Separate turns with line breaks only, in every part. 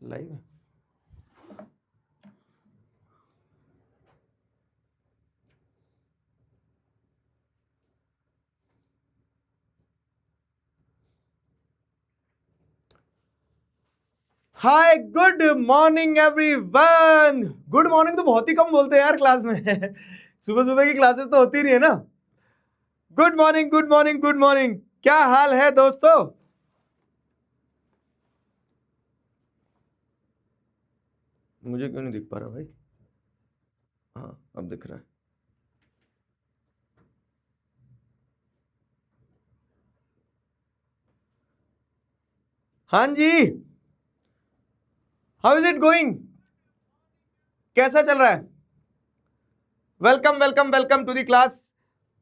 Live है। Hi good morning everyone. Good morning तो बहुत ही कम बोलते हैं यार क्लास में। सुबह सुबह की क्लासेस तो होती नहीं है ना। Good morning good morning good morning. क्या हाल है दोस्तों? मुझे क्यों नहीं दिख पा रहा भाई? हाँ अब दिख रहा है। हाँ जी, हाउ इज इट गोइंग? कैसा चल रहा है? Welcome welcome welcome to the class.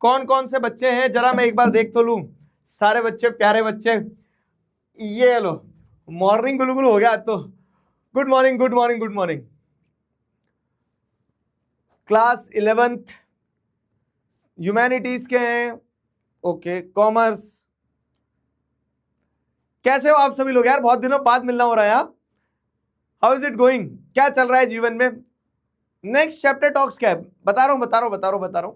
कौन कौन से बच्चे हैं जरा मैं एक बार देख तो लूं। सारे बच्चे, प्यारे बच्चे। ये लो, मॉर्निंग गुलगुल हो गया आज तो। Good morning good morning good morning. Class 11th humanities के हैं। Okay, commerce. कैसे हो आप सभी लोग यार? बहुत दिनों बाद मिलना हो रहा है यार। How is it going? क्या चल रहा है जीवन में? नेक्स्ट चैप्टर टॉक्स क्या है? बता रहा हूं।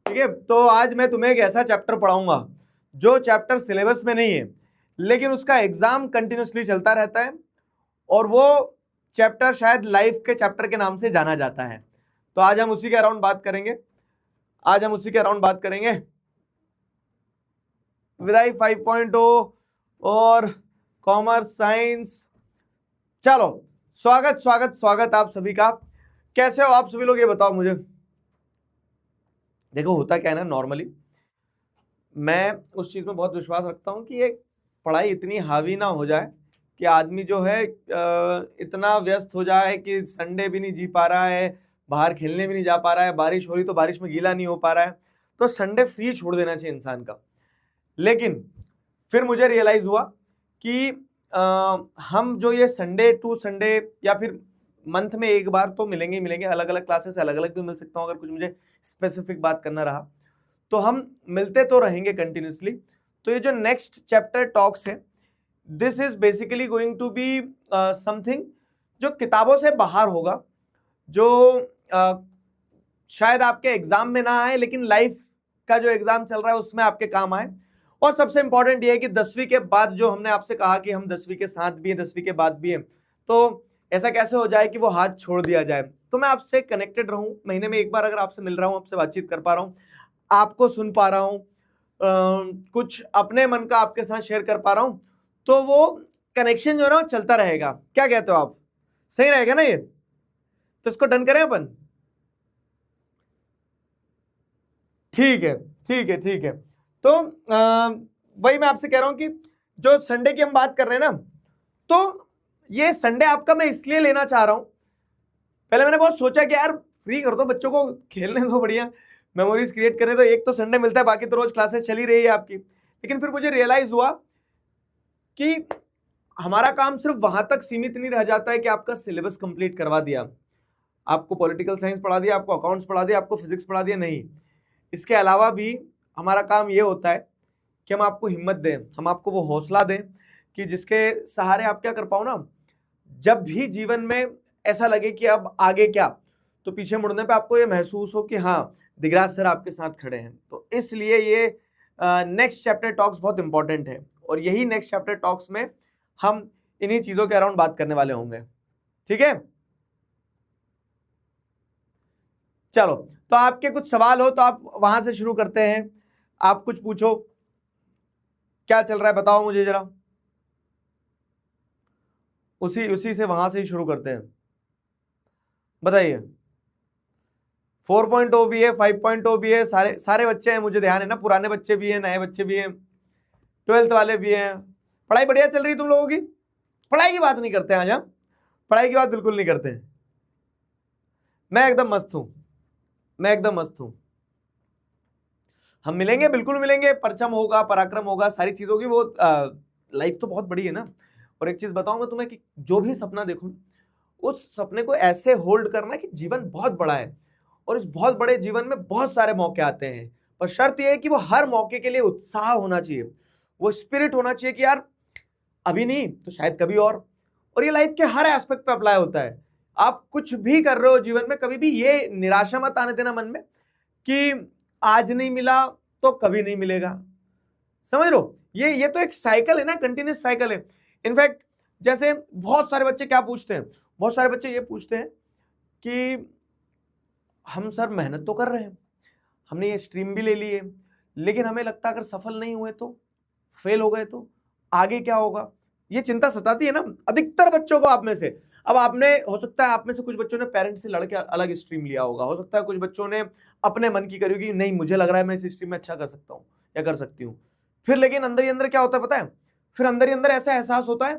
ठीक है, तो आज मैं तुम्हें एक ऐसा चैप्टर पढ़ाऊंगा जो चैप्टर सिलेबस में नहीं है, लेकिन उसका एग्जाम कंटिन्यूसली चलता रहता है, और वो चैप्टर शायद लाइफ के चैप्टर के नाम से जाना जाता है। तो आज हम उसी के अराउंड बात करेंगे। विदाई 5.0 और कॉमर्स साइंस। चलो, स्वागत आप सभी का। कैसे हो आप सभी लोग, ये बताओ मुझे। देखो होता क्या है ना, नॉर्मली मैं उस चीज में बहुत विश्वास रखता हूं कि ये पढ़ाई इतनी हावी ना हो जाए कि आदमी जो है इतना व्यस्त हो जाए कि संडे भी नहीं जी पा रहा है, बाहर खेलने भी नहीं जा पा रहा है, बारिश हो रही तो बारिश में गीला नहीं हो पा रहा है। तो संडे फ्री छोड़ देना चाहिए इंसान का। लेकिन फिर मुझे रियलाइज हुआ कि हम जो ये संडे टू संडे या फिर मंथ में एक बार तो मिलेंगे ही मिलेंगे, अलग अलग क्लासेस अलग अलग भी मिल सकता हूँ अगर कुछ मुझे स्पेसिफिक बात करना रहा तो हम मिलते तो रहेंगे कंटिन्यूसली। तो ये जो नेक्स्ट चैप्टर टॉक्स है, this is basically going to be something जो किताबों से बाहर होगा, जो शायद आपके एग्जाम में ना आए लेकिन लाइफ का जो एग्जाम चल रहा है उसमें आपके काम आए। और सबसे इंपॉर्टेंट ये है कि 10वीं के बाद जो हमने आपसे कहा कि हम 10वीं के साथ भी हैं, 10वीं के बाद भी हैं, तो ऐसा कैसे हो जाए कि वो हाथ छोड़ दिया जाए। तो मैं आपसे कनेक्टेड रहूं, महीने में एक बार अगर आपसे मिल रहा हूं, आपसे बातचीत कर पा रहा हूं, आपको सुन पा रहा हूं, कुछ अपने मन का आपके साथ शेयर कर पा रहा हूं, तो वो कनेक्शन जो है ना चलता रहेगा। क्या कहते हो आप? सही रहेगा ना ये? तो इसको डन करें अपन। ठीक है। तो वही मैं आपसे कह रहा हूं कि जो संडे की हम बात कर रहे हैं ना, तो ये संडे आपका मैं इसलिए लेना चाह रहा हूं। पहले मैंने बहुत सोचा कि यार फ्री कर दो बच्चों को, खेलने दो, बढ़िया मेमोरीज क्रिएट करें, तो एक तो संडे मिलता है, बाकी तो रोज क्लासेस चली रही है आपकी। लेकिन फिर मुझे रियलाइज हुआ कि हमारा काम सिर्फ वहां तक सीमित नहीं रह जाता है कि आपका सिलेबस कंप्लीट करवा दिया, आपको पॉलिटिकल साइंस पढ़ा दिया, आपको अकाउंट्स पढ़ा दिया, आपको फिजिक्स पढ़ा दिया, नहीं। इसके अलावा भी हमारा काम ये होता है कि हम आपको हिम्मत दें, हम आपको वो हौसला दें कि जिसके सहारे आप क्या कर पाओ ना, जब भी जीवन में ऐसा लगे कि अब आगे क्या, तो पीछे मुड़ने पे आपको ये महसूस हो कि हाँ, दिगराज सर आपके साथ खड़े हैं। तो इसलिए ये नेक्स्ट चैप्टर टॉक्स बहुत इंपॉर्टेंट है, और यही नेक्स्ट चैप्टर टॉक्स में हम इन्हीं चीजों के अराउंड बात करने वाले होंगे। ठीक है, चलो। तो आपके कुछ सवाल हो तो आप वहां से शुरू करते हैं, आप कुछ पूछो, क्या चल रहा है बताओ मुझे जरा। उसी उसी से वहां से ही शुरू करते हैं, बताइए। 4.0 भी है, 5.0 भी है, सारे सारे बच्चे हैं, मुझे ध्यान है ना, पुराने बच्चे भी हैं, नए बच्चे भी हैं, 12th वाले भी हैं। पढ़ाई बढ़िया चल रही है तुम लोगों की? पढ़ाई की बात नहीं करते हैं आज हम, पढ़ाई की बात बिल्कुल नहीं करते हैं। मैं एकदम मस्त हूं, मैं एकदम मस्त हूं। हम मिलेंगे, बिल्कुल मिलेंगे, परचम होगा, पराक्रम होगा, सारी चीज होगी। वो लाइफ तो बहुत बड़ी है ना। और एक चीज बताऊं मैं तुम्हें कि जो भी सपना देखो, उस सपने को ऐसे होल्ड करना कि जीवन बहुत बड़ा है, और इस बहुत बड़े जीवन में बहुत सारे मौके आते हैं, पर शर्त यह है कि वो हर मौके के लिए उत्साह होना चाहिए, वो स्पिरिट होना चाहिए कि यार अभी नहीं तो शायद कभी और, और ये लाइफ के हर एस्पेक्ट पे अप्लाई होता है। आप कुछ भी कर रहे हो जीवन में, कभी भी ये निराशा मत आने देना मन में कि आज नहीं मिला तो कभी नहीं मिलेगा। समझ लो, ये तो एक साइकिल है ना, कंटिन्यूस साइकिल है। इनफैक्ट जैसे बहुत सारे बच्चे क्या पूछते हैं, बहुत सारे बच्चे ये पूछते हैं कि हम सर मेहनत तो कर रहे हैं, हमने ये स्ट्रीम भी ले ली है, लेकिन हमें लगता है अगर सफल नहीं हुए तो, फेल हो गए तो आगे क्या होगा। ये चिंता सताती है ना अधिकतर बच्चों को आप में से। अब आपने, हो सकता है आप में से कुछ बच्चों ने पेरेंट्स से लड़के अलग स्ट्रीम लिया होगा, हो सकता है कुछ बच्चों ने अपने मन की करी होगी, नहीं मुझे लग रहा है मैं इस स्ट्रीम में अच्छा कर सकता हूं या कर सकती हूं। फिर लेकिन अंदर ही अंदर क्या होता है पता है, फिर अंदर ही अंदर ऐसा एहसास होता है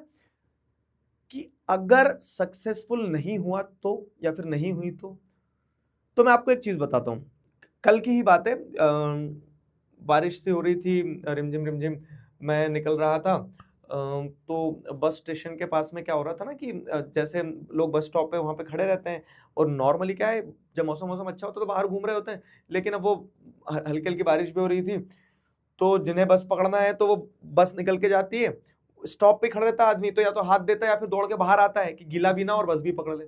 कि अगर सक्सेसफुल नहीं हुआ तो, या फिर नहीं हुई तो मैं आपको एक चीज बताता हूं। कल की ही बात है, बारिश सी हो रही थी, रिमझिम रिमझिम, मैं निकल रहा था, तो बस स्टेशन के पास में क्या हो रहा था ना कि जैसे लोग बस स्टॉप पे वहां पे खड़े रहते हैं, और नॉर्मली क्या है जब मौसम अच्छा होता है तो बाहर घूम रहे होते हैं, लेकिन अब वो हल्की हल्की बारिश भी हो रही थी, तो जिन्हें बस पकड़ना है तो वो बस निकल के जाती है, स्टॉप पे खड़ा रहता है आदमी, तो या तो हाथ देता है या फिर दौड़ के बाहर आता है कि गीला भी ना और बस भी पकड़ ले।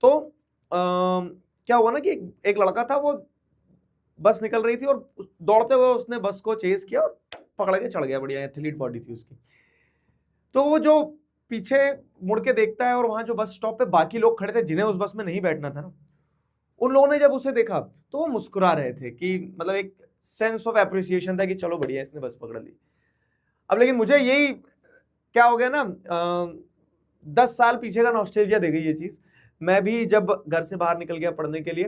तो क्या हुआ ना कि एक लड़का था, वो बस निकल रही थी और दौड़ते हुए उसने बस को चेस किया और पकड़ के चढ़ गया, बढ़िया एथलीट बॉडी थी उसकी। तो वो जो पीछे मुड़ के देखता है, और वहां जो बस स्टॉप पे बाकी लोग खड़े थे जिन्हें उस बस में नहीं बैठना था ना, उन लोगों ने जब उसे देखा तो वो मुस्कुरा रहे थे कि मतलब एक सेंस ऑफ एप्रिसिएशन था कि चलो बढ़िया इसने बस पकड़ ली। अब लेकिन मुझे यही क्या हो गया ना, 10 साल पीछे का नॉस्टैल्जिया दे गई ये चीज। मैं भी जब घर से बाहर निकल गया पढ़ने के लिए,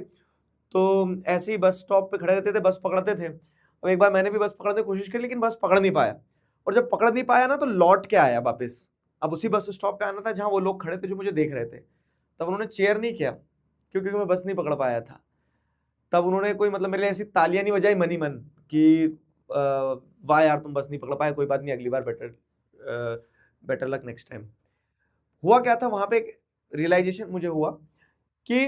तो ऐसे ही बस स्टॉप पे खड़े रहते थे, बस पकड़ते थे। अब एक बार मैंने भी बस पकड़ने की कोशिश की, लेकिन बस पकड़ नहीं पाया, और जब पकड़ नहीं पाया ना तो लौट के आया वापस। अब उसी बस स्टॉप पे आना था जहां वो लोग खड़े थे जो मुझे देख रहे थे। तब उन्होंने चेयर नहीं किया क्योंकि मैं बस नहीं पकड़ पाया था। तब उन्होंने कोई मतलब मेरे लिए ऐसी तालियां नहीं बजाई मन ही मन कि वाह यार तुम बस नहीं पकड़ पाए, कोई बात नहीं, अगली बार बेटर लक नेक्स्ट टाइम। हुआ क्या था वहां पे, एक रियलाइजेशन मुझे हुआ कि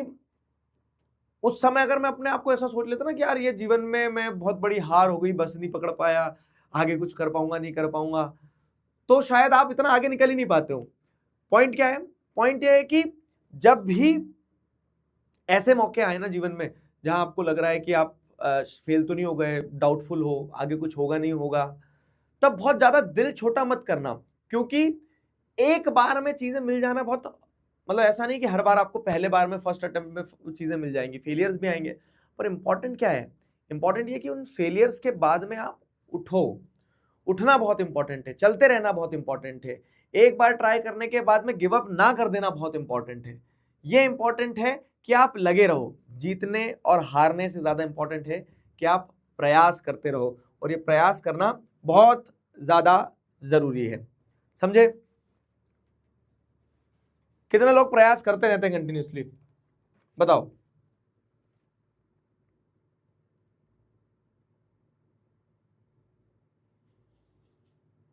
उस समय अगर मैं अपने आप को ऐसा सोच लेता ना कि यार ये जीवन में मैं बहुत बड़ी हार हो गई, बस नहीं पकड़ पाया, आगे कुछ कर पाऊंगा नहीं कर पाऊंगा, तो शायद आप इतना आगे निकल ही नहीं पाते हो। पॉइंट क्या है, पॉइंट ये है कि जब भी ऐसे मौके आए ना जीवन में जहां आपको लग रहा है कि आप फेल तो नहीं हो गए, डाउटफुल हो, आगे कुछ होगा नहीं होगा, तब बहुत ज्यादा दिल छोटा मत करना, क्योंकि एक बार में चीजें मिल जाना बहुत, मतलब ऐसा नहीं कि हर बार आपको पहले बार में फर्स्ट अटेम्प्ट में चीजें मिल जाएंगी, फेलियर्स भी आएंगे। पर इंपॉर्टेंट क्या है, इंपॉर्टेंट ये कि उन फेलियर्स के बाद में आप उठो, उठना बहुत इंपॉर्टेंट है, चलते रहना बहुत इंपॉर्टेंट है, एक बार ट्राई करने के बाद में गिव अप ना कर देना बहुत इंपॉर्टेंट है। ये इंपॉर्टेंट है कि आप लगे रहो, जीतने और हारने से ज्यादा इंपॉर्टेंट है कि आप प्रयास करते रहो, और ये प्रयास करना बहुत ज्यादा जरूरी है। समझे? कितने लोग प्रयास करते रहते हैं कंटिन्यूसली, बताओ?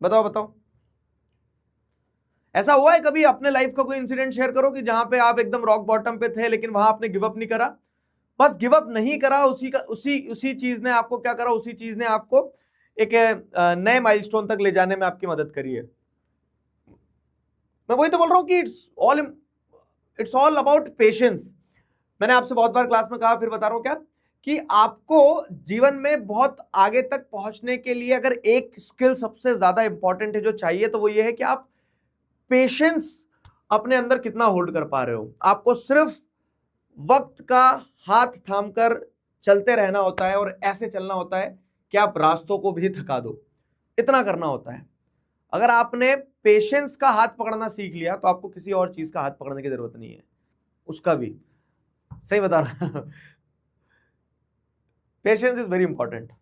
बताओ बताओ, ऐसा हुआ है कभी? अपने लाइफ का कोई इंसिडेंट शेयर करो कि जहां पे आप एकदम रॉक बॉटम पे थे लेकिन वहां आपने गिव अप नहीं करा। बस गिव अप नहीं करा, उसी चीज ने आपको क्या करा, उसी चीज ने आपको एक नए माइलस्टोन तक ले जाने में आपकी मदद करी है। मैं वही तो बोल रहा हूं कि इट्स ऑल अबाउट पेशेंस। मैंने आपसे बहुत बार क्लास में कहा, फिर बता रहा हूं क्या, कि आपको जीवन में बहुत आगे तक पहुंचने के लिए अगर एक स्किल सबसे ज्यादा इंपॉर्टेंट है जो चाहिए, तो वो ये है कि आप पेशेंस अपने अंदर कितना होल्ड कर पा रहे हो। आपको सिर्फ वक्त का हाथ थामकर चलते रहना होता है, और ऐसे चलना होता है कि आप रास्तों को भी थका दो, इतना करना होता है। अगर आपने पेशेंस का हाथ पकड़ना सीख लिया तो आपको किसी और चीज का हाथ पकड़ने की जरूरत नहीं है, उसका भी। सही बता रहा पेशेंस इज वेरी इंपॉर्टेंट।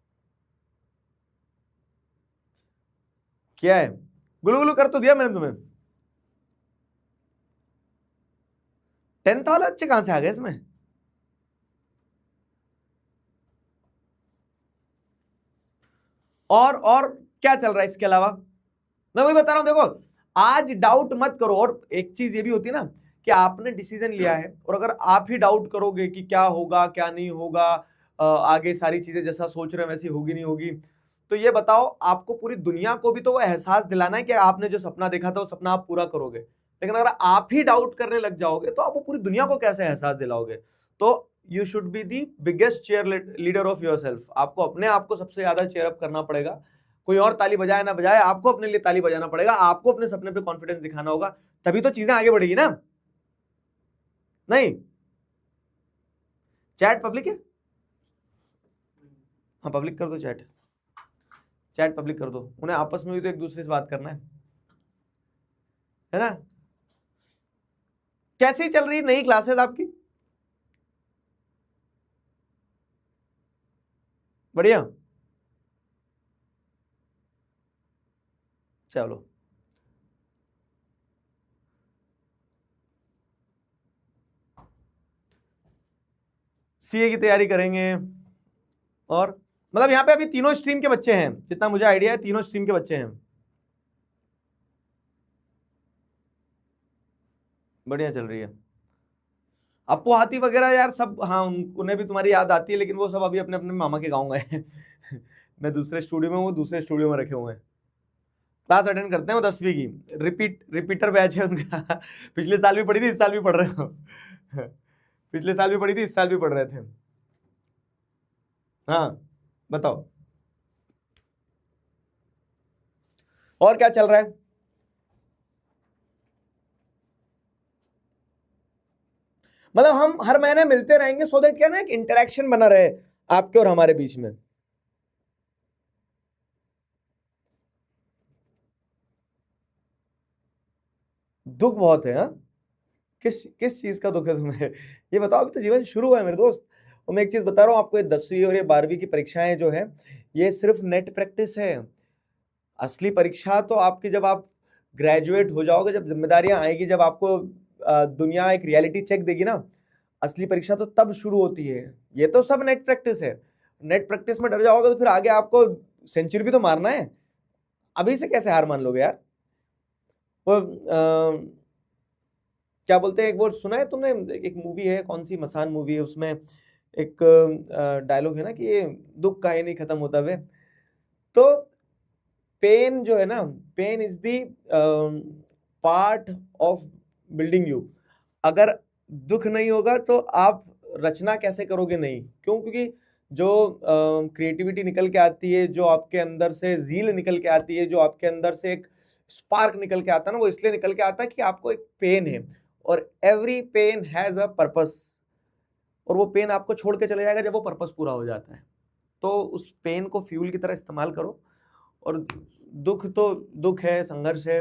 क्या है, गुलू गुलू कर तो दिया मैंने तुम्हें। 10th वाले अच्छे कहां से आ गए इसमें? और क्या चल रहा है इसके अलावा? मैं वही बता रहा हूं, देखो आज डाउट मत करो। और एक चीज ये भी होती है ना कि आपने डिसीजन लिया है, और अगर आप ही डाउट करोगे कि क्या होगा क्या नहीं होगा, आगे सारी चीजें जैसा सोच रहे हैं वैसी होगी नहीं होगी, तो ये बताओ आपको पूरी दुनिया को भी तो वो एहसास दिलाना है कि आपने जो सपना देखा था वो सपना आप पूरा करोगे। लेकिन अगर आप ही डाउट करने लग जाओगे तो आप वो पूरी दुनिया को कैसे एहसास दिलाओगे? तो you should be the biggest chair leader of your self. आपको अपने आप को सबसे ज्यादा चेयर अप करना पड़ेगा। कोई और ताली बजाए ना बजाए, आपको अपने लिए ताली बजाना पड़ेगा। आपको अपने सपने पे कॉन्फिडेंस दिखाना होगा, तभी तो चीजें आगे बढ़ेगी ना। नहीं, चैट पब्लिक है? हाँ, पब्लिक कर दो चैट। चैट पब्लिक कर दो, उन्हें आपस में भी तो एक दूसरे से बात करना है ना। कैसी चल रही नई क्लासेस आपकी? बढ़िया, चलो। सीए की तैयारी करेंगे। और मतलब यहाँ पे अभी तीनों स्ट्रीम के बच्चे हैं, जितना मुझे आइडिया है तीनों स्ट्रीम के बच्चे हैं। बढ़िया चल रही है। अपू हाथी वगैरह यार सब, हाँ उन्हें भी तुम्हारी याद आती है, लेकिन वो सब अभी अपने अपने मामा के गाँव गए हैं। मैं दूसरे स्टूडियो में, वो दूसरे स्टूडियो में रखे हुए हैं। क्लास अटेंड करते हैं वो 10वीं की, रिपीटर बैच है उनका। पिछले साल भी पढ़ी थी, इस साल भी पढ़ रहे हो। पिछले साल भी पढ़ी थी, इस साल भी पढ़ रहे थे। हाँ बताओ, और क्या चल रहा है? मतलब हम हर महीने मिलते रहेंगे सो दैट क्या ना एक इंटरेक्शन बना रहे आपके और हमारे बीच में। दुख बहुत है, हाँ? किस किस चीज का दुख है तुम्हें? ये बताओ, अभी तो जीवन शुरू हुआ है मेरे दोस्त। और मैं एक चीज बता रहा हूँ आपको, ये 10वीं और ये 12वीं की परीक्षाएं जो है, ये सिर्फ नेट प्रैक्टिस है। असली परीक्षा तो आपकी जब आप ग्रेजुएट हो जाओगे, जब जिम्मेदारियां आएगी, जब आपको दुनिया एक रियलिटी चेक देगी ना, असली परीक्षा तो तब शुरू होती है। ये तो सब नेट प्रैक्टिस है। नेट प्रैक्टिस में डर जाओगे तो फिर आगे आपको सेंचुरी भी तो मारना है। अभी से कैसे हार मान लोगे यार? वो क्या बोलते हैं, एक वो सुना है तुमने, एक मूवी है, कौन सी मसान मूवी है, उसमें एक डायलॉग है ना कि ये दुख का ही नहीं खत्म होता वे। तो पेन जो है ना, pain is the part of building you. अगर दुख नहीं होगा तो आप रचना कैसे करोगे? नहीं, क्यों? क्योंकि जो क्रिएटिविटी निकल के आती है, जो आपके अंदर से जील निकल के आती है, जो आपके अंदर से एक स्पार्क निकल के आता है ना, वो इसलिए निकल के आता है कि आपको एक पेन है, और every pain has a purpose. और वो पेन आपको छोड़ के चले जाएगा जब वो पर्पस पूरा हो जाता है। तो उस पेन को फ्यूल की तरह इस्तेमाल करो। और दुख तो दुख है, संघर्ष है,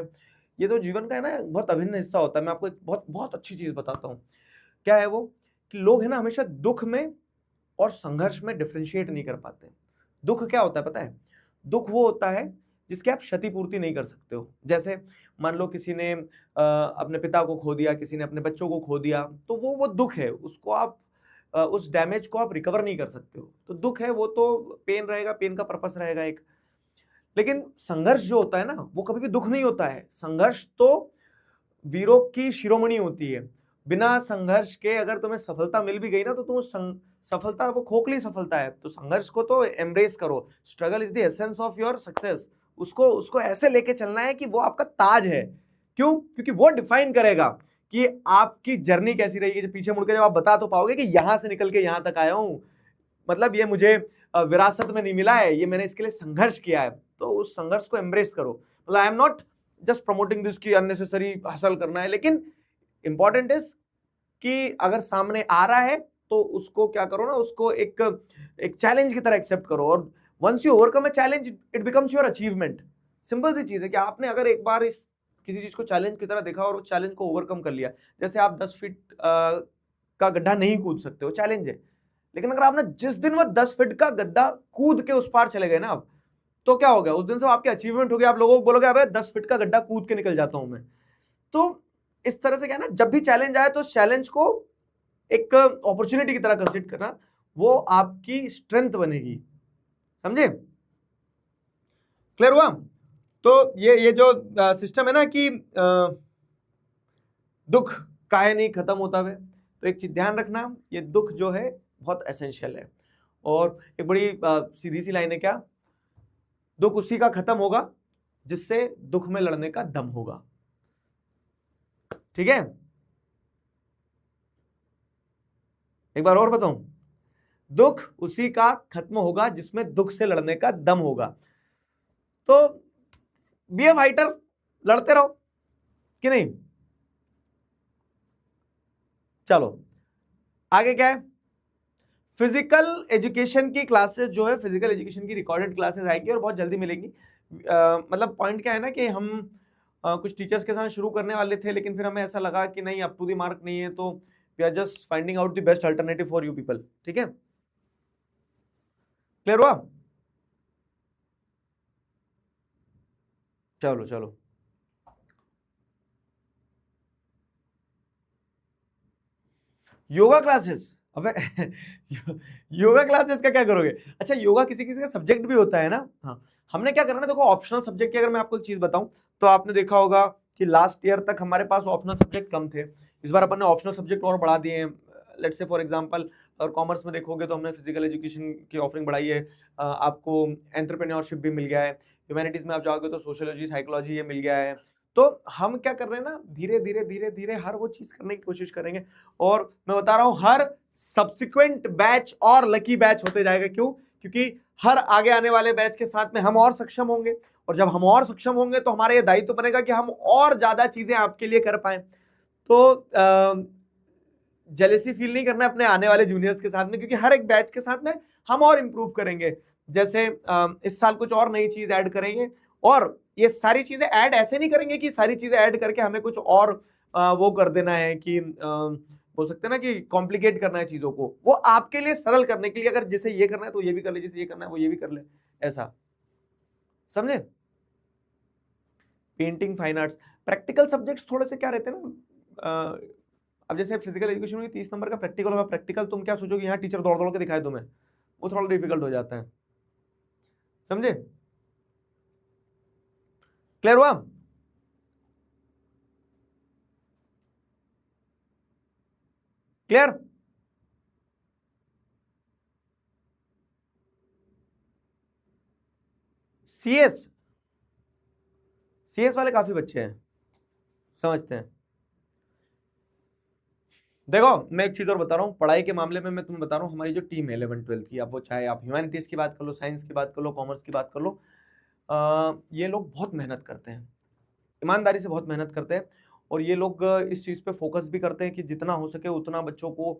ये तो जीवन का है ना बहुत अभिन्न हिस्सा होता है। मैं आपको एक बहुत बहुत अच्छी चीज बताता हूँ। क्या है वो? कि लोग है ना हमेशा दुख में और संघर्ष में डिफरेंशिएट नहीं कर पाते। दुख क्या होता है पता है? दुख वो होता है जिसकी आप क्षतिपूर्ति नहीं कर सकते हो। जैसे मान लो किसी ने अपने पिता को खो दिया, किसी ने अपने बच्चों को खो दिया, तो वो दुख है। उसको आप उस डैमेज को आप रिकवर नहीं कर सकते हो, तो दुख है वो, तो पेन रहेगा, पेन का पर्पस रहेगा एक। लेकिन संघर्ष जो होता है ना, वो कभी भी दुख नहीं होता है। संघर्ष तो वीरों की शिरोमणि होती है। बिना संघर्ष के अगर तुम्हें सफलता मिल भी गई ना, तो तुम उस सफलता, वो खोखली सफलता है। तो संघर्ष को तो एम्ब्रेस करो। Struggle is the essence of your success. उसको उसको ऐसे लेके चलना है कि वो आपका ताज है। क्यों? क्योंकि वो डिफाइन करेगा कि आपकी जर्नी कैसी रहेगी। जब पीछे मुड़कर जब आप बता तो पाओगे कि यहां से निकल के यहां तक आया हूं, मतलब ये मुझे विरासत में नहीं मिला है, ये मैंने इसके लिए संघर्ष किया है। तो उस संघर्ष को एम्ब्रेस करो। मतलब I am not just promoting this की अननेसेसरी हासिल करना है, लेकिन इंपॉर्टेंट इज कि अगर सामने आ रहा है तो उसको क्या करो ना, उसको एक चैलेंज की तरह एक्सेप्ट करो। और once you overcome a challenge, it becomes your achievement. Simple सी चीज है कि आपने अगर एक बार इस किसी चीज को चैलेंज की तरह देखा और उस चैलेंज को ओवरकम कर लिया। जैसे आप 10 फीट का गड्ढा नहीं कूद सकते हो, चैलेंज है। लेकिन अगर आपने जिस दिन वो 10 फीट का गड्ढा कूद के उस पार चले गए ना आप, तो क्या हो गया? उस दिन से आपके अचीवमेंट हो गया। आप लोगों को बोलोगे अबे 10 फीट का गड्ढा कूद के निकल जाता हूं मैं। तो इस तरह से क्या ना, जब भी चैलेंज आए तो उस चैलेंज को एक अपॉर्चुनिटी की तरह कंसीडर करना, वो आपकी स्ट्रेंथ बनेगी। समझे? क्लियर हुआ? तो ये जो सिस्टम है ना कि दुख काहे नहीं खत्म होता है, तो एक चीज ध्यान रखना, ये दुख जो है बहुत एसेंशियल है। और एक बड़ी सीधी सी लाइन है, क्या? दुख उसी का खत्म होगा जिससे दुख में लड़ने का दम होगा। ठीक है, एक बार और बताऊं, दुख उसी का खत्म होगा जिसमें दुख से लड़ने का दम होगा। तो बी ए फाइटर, लड़ते रहो कि नहीं। चलो आगे क्या है, फिजिकल एजुकेशन की क्लासेस जो है, फिजिकल एजुकेशन की रिकॉर्डेड क्लासेस आएगी और बहुत जल्दी मिलेंगी। मतलब पॉइंट क्या है ना कि हम कुछ टीचर्स के साथ शुरू करने वाले थे, लेकिन फिर हमें ऐसा लगा कि नहीं, अप टू द मार्क नहीं है, तो we are just finding out the best alternative for you people. ठीक है, क्लियर हुआ। चलो चलो, योगा क्लासेस, अबे योगा क्लासेस का क्या करोगे। अच्छा, योगा किसी किसी का सब्जेक्ट भी होता है ना। हाँ, हमने क्या करना है, देखो ऑप्शनल सब्जेक्ट की अगर मैं आपको एक चीज बताऊं, तो आपने देखा होगा कि लास्ट ईयर तक हमारे पास ऑप्शनल सब्जेक्ट कम थे। इस बार अपन ने ऑप्शनल सब्जेक्ट और बढ़ा दिए हैं। लेट्स से फॉर एग्जांपल, और कॉमर्स में देखोगे तो हमने फिजिकल एजुकेशन की ऑफरिंग बढ़ाई है। आपको एंटरप्रेन्योरशिप भी मिल गया है। ह्यूमैनिटीज में आप जाओगे तो सोशियोलॉजी, साइकोलॉजी ये मिल गया है। तो हम क्या कर रहे हैं ना, धीरे धीरे धीरे धीरे हर वो चीज करने की कोशिश करेंगे। और मैं बता रहा हूं, हर सब्सिक्वेंट बैच और लकी बैच होते जाएगा। क्यों? क्योंकि हर आगे आने वाले बैच के साथ में हम और सक्षम होंगे, और जब हम और सक्षम होंगे तो हमारा ये दायित्व बनेगा कि हम और ज्यादा चीजें आपके लिए कर पाए। तो जेलेसी फील नहीं करना अपने आने वाले जूनियर्स के साथ में, क्योंकि हर एक बैच के साथ में हम और इंप्रूव करेंगे। जैसे इस साल कुछ और नई चीज ऐड करेंगे, और ये सारी चीजें ऐड ऐसे नहीं करेंगे कि सारी चीजें ऐड करके हमें कुछ और वो कर देना है कि बोल सकते हैं ना कि कॉम्प्लिकेट करना है चीजों को। वो आपके लिए सरल करने के लिए, अगर जैसे ये करना है तो ये भी कर ले, जैसे ये करना है वो ये भी कर ले, ऐसा समझे। Painting, fine arts, practical subjects थोड़े से क्या रहते हैं ना, अब जैसे फिजिकल एजुकेशन में 30 नंबर का प्रैक्टिकल होगा। प्रैक्टिकल तुम क्या सोचोगे, यहाँ टीचर दौड़ दौड़ के दिखाए तुम्हें, वो थोड़ा डिफिकल्ट हो जाता है, समझे। क्लियर हुआ। क्लियर। सीएस, सीएस वाले काफी बच्चे हैं, समझते हैं। देखो मैं एक चीज और बता रहा हूँ, पढ़ाई के मामले में मैं तुम्हें बता रहा हूँ, हमारी जो टीम है 11th-12th की, अब वो चाहे आप ह्यूमैनिटीज की बात कर लो, साइंस की बात कर लो, कॉमर्स की बात कर लो, ये लोग बहुत मेहनत करते हैं, ईमानदारी से बहुत मेहनत करते हैं। और ये लोग इस चीज़ पे फोकस भी करते हैं कि जितना हो सके उतना बच्चों को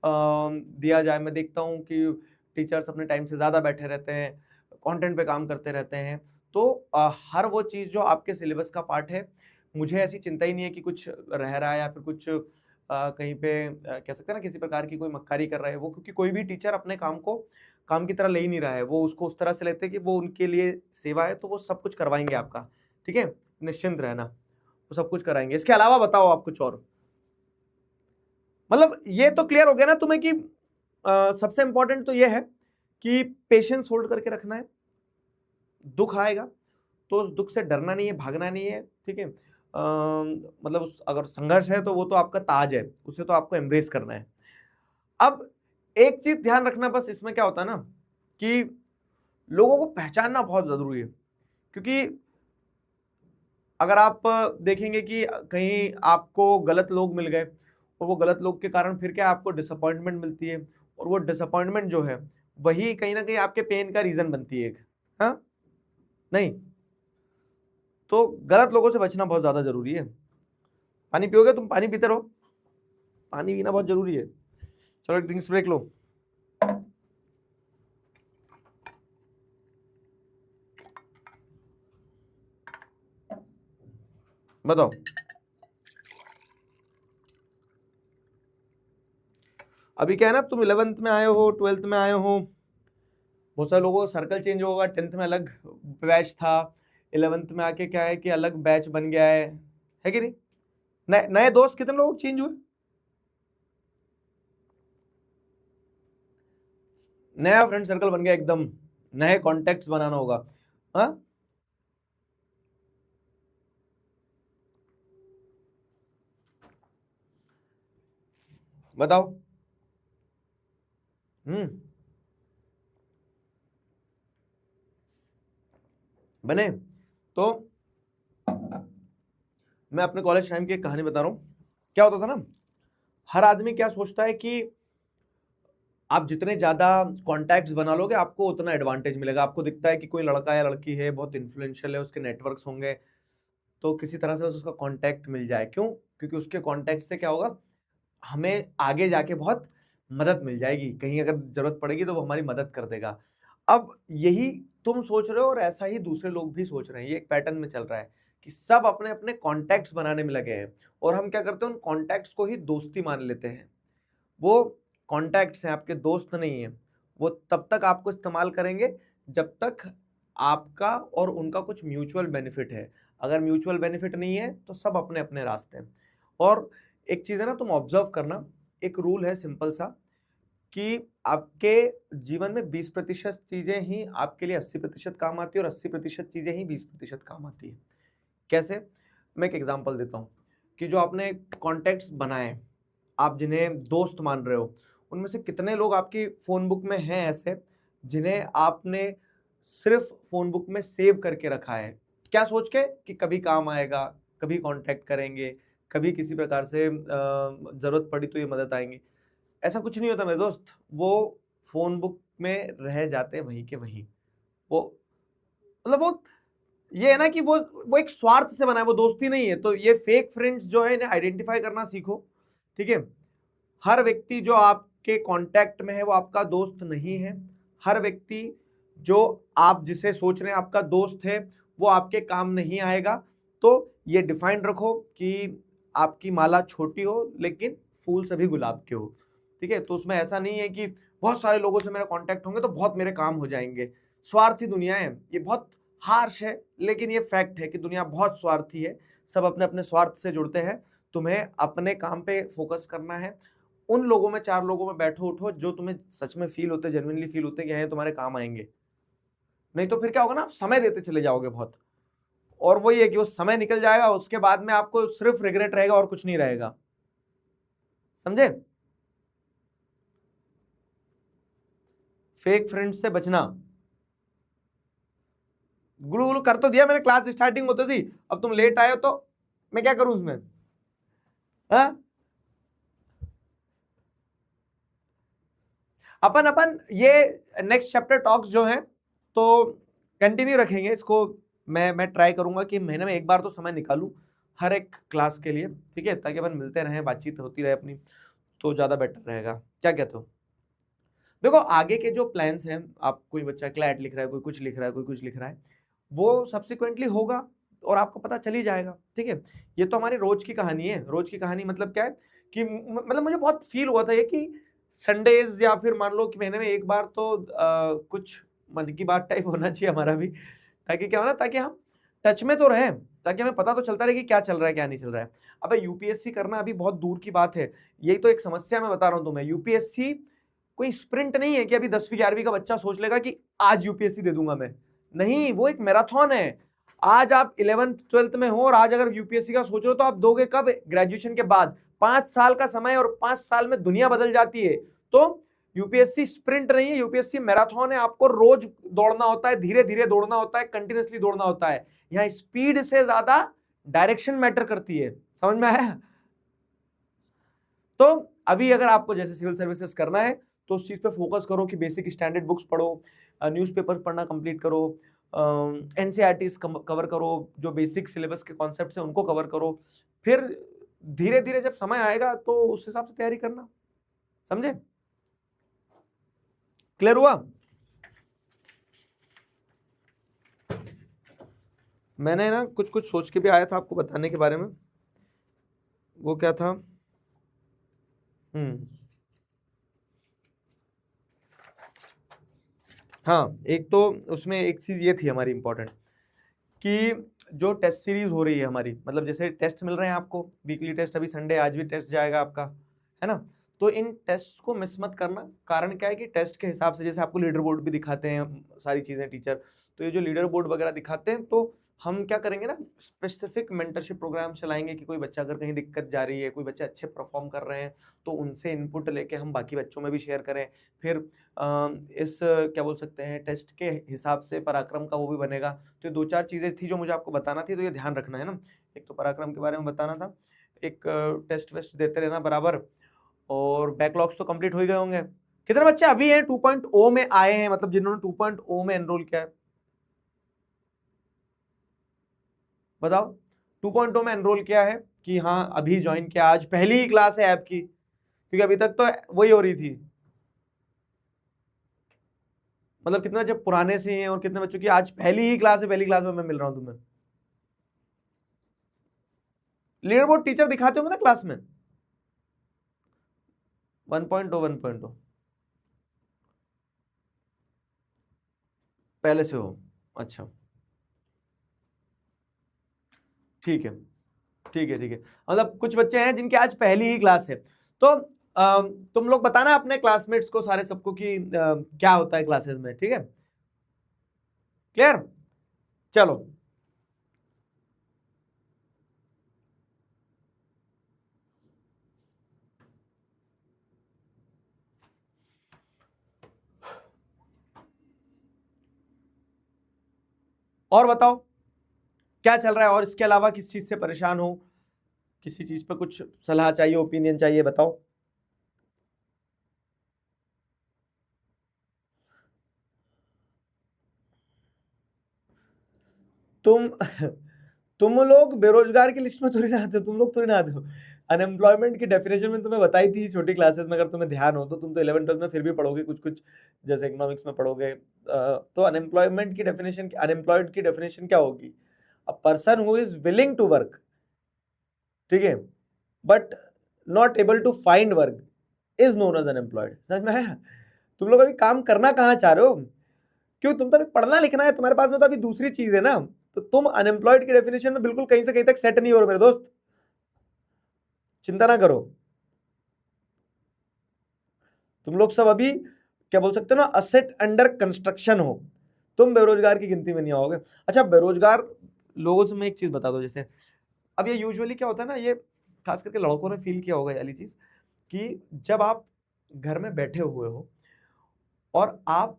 दिया जाए। मैं देखता हूँ कि टीचर्स अपने टाइम से ज़्यादा बैठे रहते हैं, कंटेंट पे काम करते रहते हैं। तो हर वो चीज़ जो आपके सिलेबस का पार्ट है, मुझे ऐसी चिंता ही नहीं है कि कुछ रह रहा है या फिर कुछ कहीं पे कह सकते हैं ना किसी प्रकार की कोई मक्कारी कर रहा है वो, क्योंकि कोई भी टीचर अपने काम को काम की तरह ले ही नहीं रहा है। वो उसको उस तरह से लेते हैं कि वो उनके लिए सेवा है, तो वो सब कुछ करवाएंगे आपका। ठीक है, निश्चिंत रहना, वो सब कुछ कराएंगे। इसके अलावा बताओ आप कुछ और, मतलब ये तो क्लियर हो गया ना तुम्हें कि सबसे इंपॉर्टेंट तो ये है कि पेशेंस होल्ड करके रखना है। दुख आएगा तो उस दुख से डरना नहीं है, भागना नहीं है। ठीक है, मतलब अगर संघर्ष है तो वो तो आपका ताज है, उसे तो आपको एम्ब्रेस करना है। अब एक चीज ध्यान रखना, बस इसमें क्या होता है ना कि लोगों को पहचानना बहुत जरूरी है। क्योंकि अगर आप देखेंगे कि कहीं आपको गलत लोग मिल गए, और वो गलत लोग के कारण फिर क्या आपको डिसअपॉइंटमेंट मिलती है, और वो डिसअपॉइंटमेंट जो है वही कहीं ना कहीं आपके पेन का रीजन बनती है एक, हाँ नहीं। तो गलत लोगों से बचना बहुत ज्यादा जरूरी है। पानी पियोगे तुम, पानी पीते रहो, पानी पीना बहुत जरूरी है। चलो ड्रिंक्स ब्रेक लो। बताओ, अभी क्या है ना, तुम 11th में आए हो, 12th में आए हो, बहुत सारे लोगों का सर्कल चेंज होगा। 10th में अलग बैच था, 11th में आके क्या है कि अलग बैच बन गया है कि नहीं। नए नए दोस्त कितने लोग चेंज हुए, नया फ्रेंड सर्कल बन गया एकदम, नए कॉन्टेक्ट्स बनाना होगा। हाँ, बताओ। हम्म, बने। तो मैं अपने कॉलेज टाइम की एक कहानी बता रहा हूँ। क्या होता था ना, हर आदमी क्या सोचता है कि आप जितने ज्यादा कॉन्टैक्ट्स बना लोगे आपको उतना एडवांटेज मिलेगा। आपको दिखता है कि कोई लड़का या लड़की है, बहुत इन्फ्लुएंशियल है, उसके नेटवर्क्स होंगे, तो किसी तरह से उसका कांटेक्ट मिल जाए। क्यों? क्योंकि उसके कांटेक्ट से क्या होगा, हमें आगे जाके बहुत मदद मिल जाएगी, कहीं अगर जरूरत पड़ेगी तो वो हमारी मदद कर देगा। अब यही तुम सोच रहे हो और ऐसा ही दूसरे लोग भी सोच रहे हैं। ये एक पैटर्न में चल रहा है कि सब अपने अपने कॉन्टैक्ट्स बनाने में लगे हैं, और हम क्या करते हैं, उन कॉन्टैक्ट्स को ही दोस्ती मान लेते हैं। वो कॉन्टैक्ट्स हैं, आपके दोस्त नहीं है। वो तब तक आपको इस्तेमाल करेंगे जब तक आपका और उनका कुछ म्यूचुअल बेनिफिट है। अगर म्यूचुअल बेनिफिट नहीं है तो सब अपने अपने रास्ते हैं। और एक चीज है ना, तुम ऑब्जर्व करना, एक रूल है सिंपल सा, कि आपके जीवन में 20% चीजें ही आपके लिए 80% काम आती है, और 80% चीजें ही 20% काम आती है। कैसे? मैं एक एग्जांपल देता हूं कि जो आपने कॉन्टेक्ट्स बनाए, आप जिन्हें दोस्त मान रहे हो, उनमें से कितने लोग आपकी फोन बुक में हैं ऐसे जिन्हें आपने सिर्फ फोन बुक में सेव करके रखा है, क्या सोच के कि कभी काम आएगा, कभी कांटेक्ट करेंगे, कभी किसी प्रकार से जरूरत पड़ी तो ये मदद आएंगे। ऐसा कुछ नहीं होता मेरे दोस्त, वो फोन बुक में रह जाते हैं वहीं के वहीं। वो मतलब वो ये है ना कि वो एक स्वार्थ से बना है, वो दोस्ती नहीं है। तो ये फेक फ्रेंड्स जो है, इन्हें आइडेंटिफाई करना सीखो, ठीक है। हर व्यक्ति जो आपके कांटेक्ट में है वो आपका दोस्त नहीं है। हर व्यक्ति जो आप जिसे सोच रहे हैं आपका दोस्त है, वो आपके काम नहीं आएगा। तो ये डिफाइन रखो कि आपकी माला छोटी हो लेकिन फूल सभी गुलाब के हो, ठीक है। तो उसमें ऐसा नहीं है कि बहुत सारे लोगों से मेरा कांटेक्ट होंगे तो बहुत मेरे काम हो जाएंगे। स्वार्थी दुनिया है, ये बहुत हार्श है लेकिन ये फैक्ट है कि दुनिया बहुत स्वार्थी है। सब अपने अपने स्वार्थ से जुड़ते हैं। तुम्हें अपने काम पे फोकस करना है। उन लोगों में, 4 लोगों में बैठो उठो जो तुम्हें सच में फील होते, जेन्युइनली फील होते कि ये तुम्हारे काम आएंगे। नहीं तो फिर क्या होगा ना, आप समय देते चले जाओगे बहुत, और वही है कि वो समय निकल जाएगा, उसके बाद में आपको सिर्फ रिग्रेट रहेगा और कुछ नहीं रहेगा। समझे? फेक फ्रेंड्स से बचना। गुलू गुलू कर तो दिया मैंने क्लास स्टार्टिंग होते सी, अब तुम लेट आए हो तो मैं क्या करूं उसमें? हाँ, अपन अपन ये नेक्स्ट चैप्टर टॉक्स जो है तो कंटिन्यू रखेंगे इसको। मैं ट्राई करूंगा कि महीने में एक बार तो समय निकालूं हर एक क्लास के लिए, ठीक है, ताकि अपन मिलते रहें, बातचीत होती रहे अपनी, तो ज्यादा बेटर रहेगा। क्या कहते हो? देखो आगे के जो प्लान्स हैं, आप कोई बच्चा क्लैट लिख रहा है, कोई कुछ लिख रहा है, कोई कुछ लिख रहा है, वो सब्सिक्वेंटली होगा और आपको पता चल ही जाएगा, ठीक है। ये तो हमारी रोज की कहानी है। रोज की कहानी मतलब क्या है कि मतलब मुझे बहुत फील हुआ था ये कि संडेज या फिर मान लो कि महीने में एक बार तो कुछ मन की बात टाइप होना चाहिए हमारा भी, ताकि क्या हो ना, ताकि हम टच में तो रहें, ताकि हमें पता तो चलता रहे कि क्या चल रहा है क्या नहीं चल रहा है। अब यूपीएससी करना अभी बहुत दूर की बात है, यही तो एक समस्या मैं बता रहा हूं तुम्हें। यूपीएससी कोई स्प्रिंट नहीं है कि अभी 10वीं 11वीं का बच्चा सोच लेगा कि आज यूपीएससी दे दूंगा मैं। नहीं, वो एक मैराथन है। आज आप 11th 12th में हो और आज अगर यूपीएससी का सोच रहे हो तो आप दोगे कब? ग्रेजुएशन के बाद। 5 साल का समय, और 5 साल में दुनिया बदल जाती है। तो यूपीएससी स्प्रिंट नहीं है, यूपीएससी मैराथन है। आपको रोज दौड़ना होता है, धीरे धीरे दौड़ना होता है, कंटिन्यूअसली दौड़ना होता है। यहाँ स्पीड से ज्यादा डायरेक्शन मैटर करती है। समझ में आया? तो अभी अगर आपको जैसे सिविल सर्विसेज करना है तो उस चीज पे फोकस करो कि बेसिक स्टैंडर्ड बुक्स पढ़ो, न्यूज़पेपर पढ़ना कंप्लीट करो, एनसीईआरटीज कवर करो, जो बेसिक सिलेबस के कॉन्सेप्ट्स हैं उनको कवर करो। फिर धीरे धीरे जब समय आएगा तो उस हिसाब से तैयारी करना। समझे? क्लियर हुआ? मैंने ना कुछ कुछ सोच के भी आया था आपको बताने के बारे में। वो क्या था? हाँ, एक तो उसमें एक चीज ये थी हमारी इंपॉर्टेंट, कि जो टेस्ट सीरीज हो रही है हमारी, मतलब जैसे टेस्ट मिल रहे हैं आपको, वीकली टेस्ट, अभी संडे आज भी टेस्ट जाएगा आपका, है ना। तो इन टेस्ट को मिस मत करना। कारण क्या है कि टेस्ट के हिसाब से जैसे आपको लीडर बोर्ड भी दिखाते हैं सारी चीजें टीचर, तो ये जो लीडर बोर्ड वगैरह दिखाते हैं, तो हम क्या करेंगे ना, स्पेसिफिक मेंटरशिप प्रोग्राम चलाएंगे कि कोई बच्चा अगर कहीं दिक्कत जा रही है, कोई बच्चे अच्छे परफॉर्म कर रहे हैं, तो उनसे इनपुट लेके हम बाकी बच्चों में भी शेयर करें। फिर इस क्या बोल सकते हैं, टेस्ट के हिसाब से पराक्रम का वो भी बनेगा। तो ये 2-4 चीजें थी जो मुझे आपको बताना थी, तो ये ध्यान रखना है ना। एक तो पराक्रम के बारे में बताना था, एक टेस्ट वेस्ट देते रहना बराबर, और बैकलॉग्स तो कंप्लीट हो ही गए होंगे। कितने बच्चे अभी हैं 2.0 में आए हैं, मतलब जिन्होंने 2.0 में एनरोल किया है, बताओ 2.0 में एनरोल किया है कि हाँ अभी ज्वाइन किया, आज पहली ही क्लास है ऐप की, क्योंकि अभी तक तो वही हो रही थी। मतलब कितने बच्चे पुराने से हैं और कितने बच्चों की आज पहली ही क्लास है, पहली क्लास में मैं मिल रहा हूं तुम्हें। लीडर बोर्ड टीचर दिखाते होंगे ना क्लास में 1.0 1.0 पहले से हो, अच्छा ठीक है ठीक है ठीक है। मतलब कुछ बच्चे हैं जिनके आज पहली ही क्लास है, तो तुम लोग बताना अपने क्लासमेट्स को सारे सबको कि क्या होता है क्लासेस में, ठीक है, क्लियर, चलो। और बताओ क्या चल रहा है, और इसके अलावा किस चीज से परेशान हो, किसी चीज पे कुछ सलाह चाहिए, ओपिनियन चाहिए, बताओ। तुम तुम लोग बेरोजगार की लिस्ट में थोड़ी ना आते हो, तुम लोग थोड़ी ना आते हो। अनएम्प्लॉयमेंट की डेफिनेशन में तुम्हें बताई थी छोटी क्लासेस में, अगर तुम्हें ध्यान हो तो। तुम तो 11 12 में फिर भी पढ़ोगे कुछ कुछ, जैसे इकोनॉमिक्स में पढ़ोगे। तो अनएम्प्लॉयमेंट की डेफिनेशन, अनएम्प्लॉयड की डेफिनेशन क्या होगी? A person who is willing to work, ठीक है, but not able to find work is known as unemployed. समझ में आया? तुम लोग अभी काम करना कहाँ चाह रहे हो? क्यों, तुम तो अभी पढ़ना लिखना है, तुम्हारे पास में तो अभी दूसरी चीज है ना। तो तुम अनएम्प्लॉयड की डेफिनेशन में बिल्कुल कहीं से कहीं तक सेट नहीं हो रहे मेरे दोस्त, चिंता ना करो। तुम लोग सब अभी क्या बोल सकते हो ना, असेट अंडर कंस्ट्रक्शन हो, तुम बेरोजगार की गिनती में नहीं आओगे। अच्छा, बेरोजगार लोगों से मैं एक चीज बता दो, जैसे अब ये यूजुअली क्या होता है ना, ये खास करके लड़कों ने फील किया होगा ये वाली चीज, कि जब आप घर में बैठे हुए हो और आप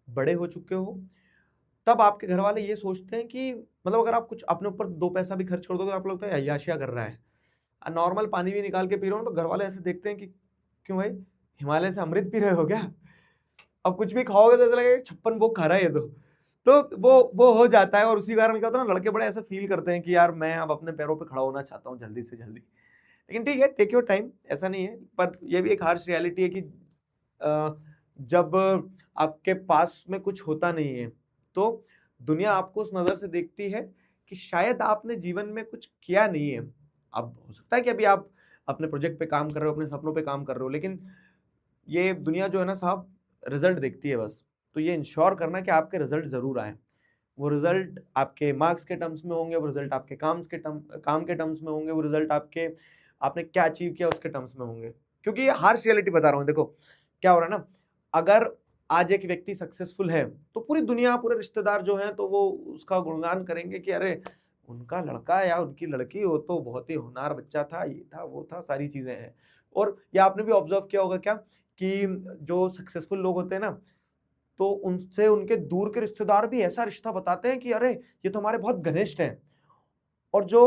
बड़े हो चुके हो, तब आपके घर वाले ये सोचते हैं कि मतलब अगर आप कुछ अपने ऊपर दो पैसा भी खर्च कर दोगे, आप लगता है अय्याशिया कर रहा है। नॉर्मल पानी भी निकाल के पी रहे हो तो घर वाले ऐसे देखते हैं कि क्यों भाई, हिमालय से अमृत पी रहे हो क्या? अब कुछ भी खाओगे तो ऐसा लगेगा 56 भोग खा रहा है ये तो वो हो जाता है। और उसी कारण क्या होता है ना, लड़के बड़े ऐसा फील करते हैं कि यार मैं अब अपने पैरों पे खड़ा होना चाहता हूँ जल्दी से जल्दी। लेकिन ठीक है, टेक योर टाइम, ऐसा नहीं है। पर ये भी एक हार्श रियलिटी है कि जब आपके पास में कुछ होता नहीं है तो दुनिया आपको उस नजर से देखती है कि शायद आपने जीवन में कुछ किया नहीं है। अब हो सकता है कि अभी आप अपने प्रोजेक्ट पे काम कर रहे हो, अपने सपनों पे काम कर रहे हो, लेकिन ये दुनिया जो है ना साहब, रिजल्ट देखती है बस। तो ये इंश्योर करना कि आपके रिजल्ट जरूर आए। वो रिजल्ट आपके मार्क्स के टर्म्स में होंगे, वो रिजल्ट आपके काम के टर्म्स में होंगे, वो रिजल्ट आपके आपने क्या अचीव किया उसके टर्म्स में होंगे। क्योंकि ये हार्श रियलिटी बता रहा हूँ, देखो क्या हो रहा है ना, अगर आज एक व्यक्ति सक्सेसफुल है तो पूरी दुनिया, पूरे रिश्तेदार जो हैं तो वो उसका गुणगान करेंगे कि अरे उनका लड़का या उनकी लड़की वो तो बहुत ही होनहार बच्चा था, ये था वो था, सारी चीजें हैं। और ये आपने भी ऑब्जर्व किया होगा क्या कि जो सक्सेसफुल लोग होते हैं ना, तो उनसे उनके दूर के रिश्तेदार भी ऐसा रिश्ता बताते हैं कि अरे ये तो हमारे बहुत घनिष्ठ हैं। और जो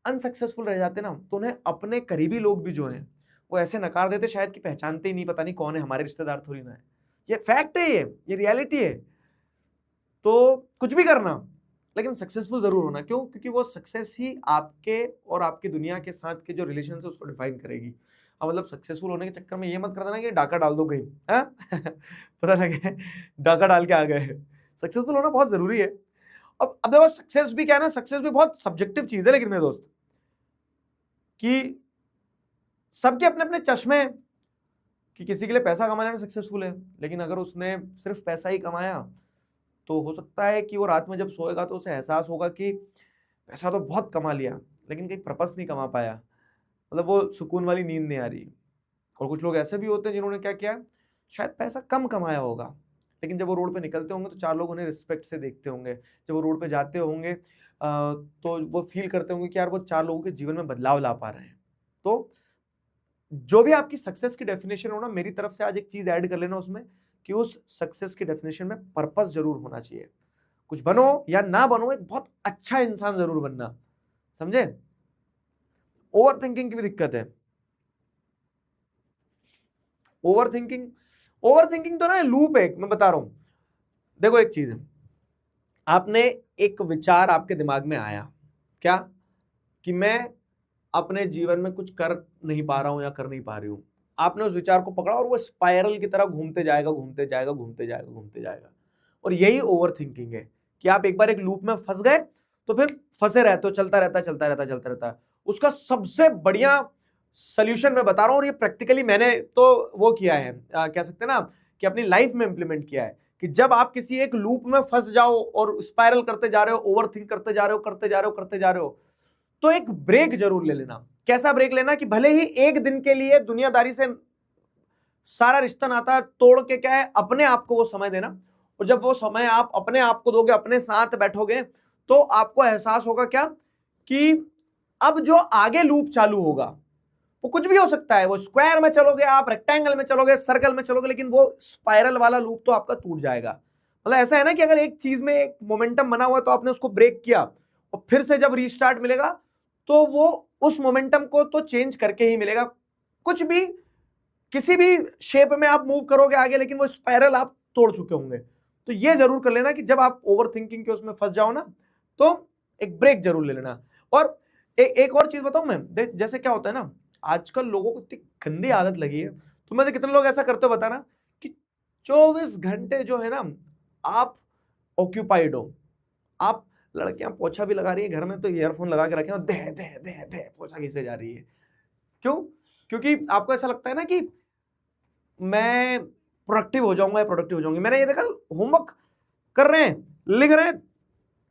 अनसक्सेसफुल रह जाते हैं ना, तो उन्हें अपने करीबी लोग भी जो हैं वो ऐसे नकार देते, शायद कि पहचानते ही नहीं, पता नहीं कौन है, हमारे रिश्तेदार थोड़ी ना है। ये फैक्ट है, ये रियलिटी है। तो कुछ भी करना, लेकिन सक्सेसफुल जरूर होना। क्यों? क्योंकि वो सक्सेस ही आपके और आपकी दुनिया के साथ के जो रिलेशन है उसको डिफाइन करेगी। अब मतलब सक्सेसफुल होने के चक्कर में ये मत कर देना कि डाका डाल दो कहीं, हाँ? पता लगे डाका डाल के आ गए। सक्सेसफुल होना बहुत जरूरी है। अब देखो, सक्सेस भी क्या है ना, सक्सेस भी बहुत सब्जेक्टिव चीज है, लेकिन मेरे दोस्त, कि सबके अपने अपने चश्मे हैं, कि किसी के लिए पैसा कमाने में सक्सेसफुल है, लेकिन अगर उसने सिर्फ पैसा ही कमाया तो हो सकता है कि वो रात में जब सोएगा तो उसे एहसास होगा कि पैसा तो बहुत कमा लिया, लेकिन कहीं पर्पस नहीं कमा पाया, मतलब वो सुकून वाली नींद नहीं आ रही। और कुछ लोग ऐसे भी होते हैं जिन्होंने क्या किया, शायद पैसा कम कमाया होगा, लेकिन जब वो रोड पे निकलते होंगे तो चार लोग उन्हें रिस्पेक्ट से देखते होंगे। जब वो रोड पे जाते होंगे तो वो फील करते होंगे कि यार वो चार लोगों के जीवन में बदलाव ला पा रहे हैं। तो जो भी आपकी सक्सेस की डेफिनेशन हो ना, मेरी तरफ से आज एक चीज ऐड कर लेना उसमें, कि उस सक्सेस की डेफिनेशन में पर्पस जरूर होना चाहिए। कुछ बनो या ना बनो, एक बहुत अच्छा इंसान जरूर बनना, समझे? ओवर थिंकिंग की भी दिक्कत है। ओवर थिंकिंग तो ना लूप है, मैं बता रहा हूं। देखो एक चीज है, आपने एक विचार आपके दिमाग में आया क्या, कि मैं अपने जीवन में कुछ कर नहीं पा रहा हूं या कर नहीं पा रही हूं। आपने उस विचार को पकड़ा और वो स्पाइरल की तरह घूमते जाएगा घूमते जाएगा घूमते जाएगा घूमते जाएगा। और यही ओवर थिंकिंग है कि आप एक बार एक लूप में फंस गए तो फिर फंसे रहते हो, चलता रहता है चलता रहता है चलता रहता है। उसका सबसे बढ़िया सोल्यूशन मैं बता रहा हूं, और ये प्रैक्टिकली मैंने तो वो किया है, कह सकते हैं ना कि अपनी लाइफ में इंप्लीमेंट किया है, कि जब आप किसी एक लूप में फंस जाओ और स्पाइरल करते जा रहे हो, ओवर थिंक करते जा रहे हो करते जा रहे हो करते जा रहे हो, तो एक ब्रेक जरूर ले लेना। कैसा ब्रेक लेना, कि भले ही एक दिन के लिए दुनियादारी से सारा रिश्ता नाता तोड़ के क्या है, अपने आप को वो समय देना। और जब वो समय आप अपने आप को दोगे, अपने साथ बैठोगे, तो आपको एहसास होगा क्या, कि अब जो आगे लूप चालू होगा वो कुछ भी हो सकता है। वो स्क्वायर में चलोगे आप, रेक्टेंगल में चलोगे, सर्कल में चलोगे, लेकिन वो स्पाइरल वाला लूप तो आपका टूट जाएगा। मतलब ऐसा है ना कि अगर एक चीज में एक मोमेंटम बना हुआ है तो आपने उसको ब्रेक किया और फिर से जब रीस्टार्ट मिलेगा तो वो उस मोमेंटम को तो चेंज करके ही मिलेगा। कुछ भी किसी भी शेप में आप मूव करोगे आगे, लेकिन वो स्पाइरल आप तोड़ चुके होंगे। तो ये जरूर कर लेना कि जब आप ओवर थिंकिंग के उसमें फंस जाओ ना, तो एक ब्रेक जरूर ले लेना। और एक और चीज बताऊं मैं, जैसे क्या होता है ना, आजकल लोगों को इतनी गंदी आदत लगी है, तो मैं कितने लोग ऐसा करते हो बताना, कि 24 घंटे जो है ना आप ऑक्यूपाइड हो। आप लड़कियां पोछा भी लगा रही है घर में तो ईयरफोन लगा के रखे हो, दे दे दे दे पोछा घिसे जा रही है। क्यों? क्योंकि आपको ऐसा लगता है ना कि मैं प्रोडक्टिव हो जाऊंगा या प्रोडक्टिव हो जाऊंगी। मैंने ये देखा, होमवर्क कर रहे हैं, लिख रहे हैं,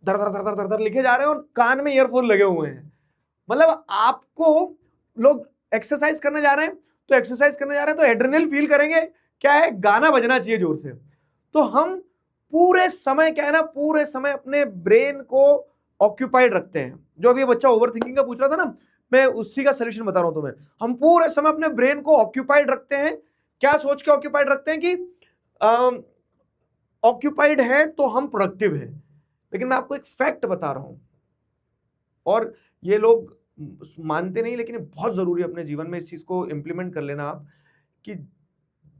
धर धर धर धर धर धर लिखे जा रहे हैं और कान में ईयरफोन लगे हुए हैं। मतलब आपको लोग एक्सरसाइज करने जा रहे हैं, तो एक्सरसाइज करने जा रहे हैं तो एड्रेनल फील करेंगे, क्या है, गाना बजना चाहिए जोर से। तो हम पूरे समय क्या है ना, पूरे समय अपने ब्रेन को ऑक्यूपाइड रखते हैं। जो अभी बच्चा ओवर थिंकिंग का पूछ रहा था ना, मैं उसी का सोल्यूशन बता रहा हूं तुम्हें। हम पूरे समय अपने ब्रेन को ऑक्यूपाइड रखते हैं। क्या सोच के ऑक्यूपाइड रखते हैं, कि ऑक्यूपाइड है तो हम प्रोडक्टिव हैं। लेकिन मैं आपको एक फैक्ट बता रहा हूं, और ये लोग मानते नहीं, लेकिन बहुत जरूरी है अपने जीवन में इस चीज को इंप्लीमेंट कर लेना आप, कि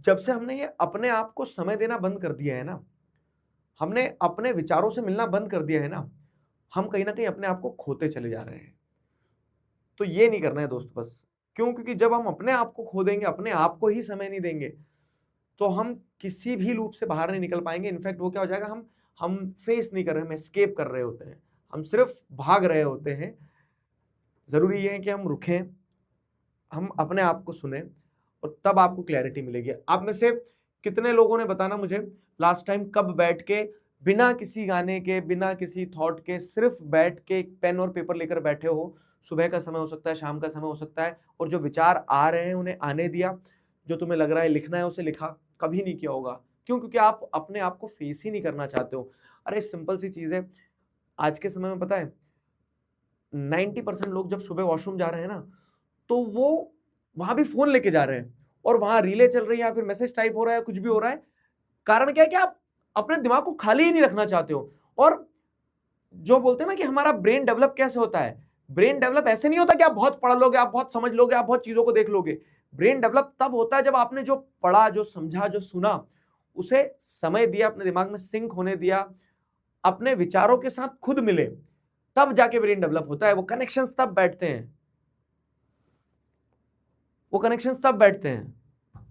जब से हमने ये अपने आप को समय देना बंद कर दिया है ना, हमने अपने विचारों से मिलना बंद कर दिया है ना, हम कहीं ना कहीं अपने आप को खोते चले जा रहे हैं। तो ये नहीं करना है दोस्त बस। क्यों? क्योंकि जब हम अपने आप को खो देंगे, अपने आप को ही समय नहीं देंगे, तो हम किसी भी लूप से बाहर नहीं निकल पाएंगे। इनफैक्ट वो क्या हो जाएगा, हम फेस नहीं कर रहे, हम एस्केप कर रहे होते हैं, हम सिर्फ भाग रहे होते हैं। जरूरी ये है कि हम रुकें, हम अपने आप को सुने, और तब आपको क्लैरिटी मिलेगी। आप में से कितने लोगों ने बताना मुझे, लास्ट टाइम कब बैठ के बिना किसी गाने के, बिना किसी थॉट के, सिर्फ बैठ के एक पेन और पेपर लेकर बैठे हो। सुबह का समय हो सकता है, शाम का समय हो सकता है, और जो विचार आ रहे हैं उन्हें आने दिया, जो तुम्हें लग रहा है लिखना है उसे लिखा। कभी नहीं किया होगा। क्यों? क्योंकि आप अपने आप को फेस ही नहीं करना चाहते हो। अरे सिंपल सी चीज है, आज के समय में पता है 90% लोग जब सुबह वॉशरूम जा रहे हैं ना, तो वो वहां भी फोन लेके जा रहे हैं, और वहां रीले चल रही है या फिर मैसेज टाइप हो रहा है, कुछ भी हो रहा है। कारण क्या है, कि आप अपने दिमाग को खाली ही नहीं रखना चाहते हो। और जो बोलते हैं ना कि हमारा ब्रेन डेवलप कैसे होता है, ब्रेन डेवलप ऐसे नहीं होता कि आप बहुत पढ़ लोगे, आप बहुत समझ लोगे, आप बहुत चीजों को देख लोगे। ब्रेन डेवलप तब होता है जब आपने जो पढ़ा, जो समझा, जो सुना, उसे समय दिया, अपने दिमाग में सिंक होने दिया, अपने विचारों के साथ खुद मिले, तब जाके ब्रेन डेवलप होता है। वो कनेक्शंस तब बैठते हैं, वो कनेक्शंस तब बैठते हैं।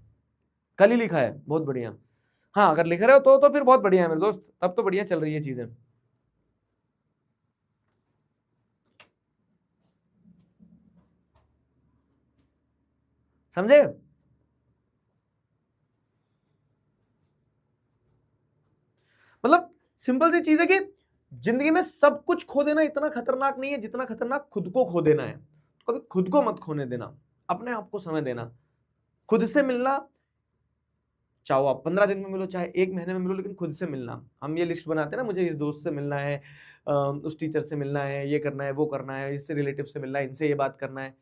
कल ही लिखा है, बहुत बढ़िया। हाँ, अगर लिख रहे हो तो फिर बहुत बढ़िया है मेरे दोस्त, तब तो बढ़िया चल रही है चीजें। समझे? मतलब सिंपल सी चीज है कि जिंदगी में सब कुछ खो देना इतना खतरनाक नहीं है जितना खतरनाक खुद को खो देना है। कभी खुद को मत खोने देना, अपने आप को समय देना, खुद से मिलना। चाहो आप 15 दिन में मिलो, चाहे 1 महीने में मिलो, लेकिन खुद से मिलना। हम ये लिस्ट बनाते हैं ना, मुझे इस दोस्त से मिलना है, उस टीचर से मिलना है, ये करना है, वो करना है, इससे रिलेटिव से मिलना है, इनसे ये बात करना है।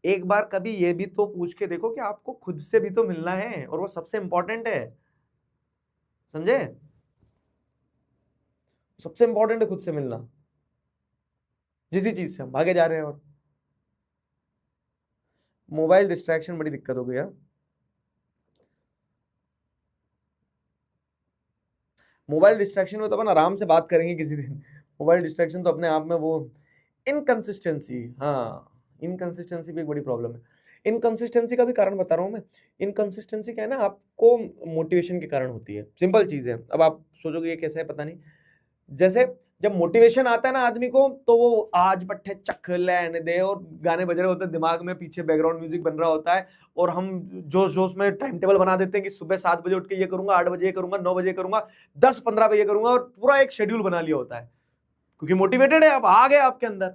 एक बार कभी ये भी तो पूछ के देखो कि आपको खुद से भी तो मिलना है, और वो सबसे इंपॉर्टेंट है। समझे? सबसे इंपॉर्टेंट है खुद से मिलना, जिस चीज से हम भागे जा रहे हैं। और मोबाइल डिस्ट्रैक्शन बड़ी दिक्कत हो गई है। मोबाइल डिस्ट्रैक्शन में तो अपन आराम से बात करेंगे किसी दिन। मोबाइल डिस्ट्रैक्शन तो अपने आप में वो इनकंसिस्टेंसी, हाँ इनकंसिस्टेंसी भी एक बड़ी प्रॉब्लम है। इनकंसिस्टेंसी का भी कारण बता रहा हूं मैं। इनकंसिस्टेंसी क्या है ना, आपको मोटिवेशन के कारण होती है। सिंपल चीज है। अब आप सोचोगे ये कैसे है, पता नहीं। जैसे जब मोटिवेशन आता है ना आदमी को, तो वो आज पट्टे चख लेने दे और गाने बज रहे होते हैं दिमाग में, पीछे बैकग्राउंड म्यूजिक बन रहा होता है, और हम जोश जोश में टाइम टेबल बना देते हैं कि सुबह 7 बजे उठ के ये करूंगा, 8 बजे ये करूंगा, 9 बजे ये करूंगा, 10-15 बजे करूंगा, और पूरा एक शेड्यूल बना लिया होता है क्योंकि मोटिवेटेड है, अब आ गया आपके अंदर।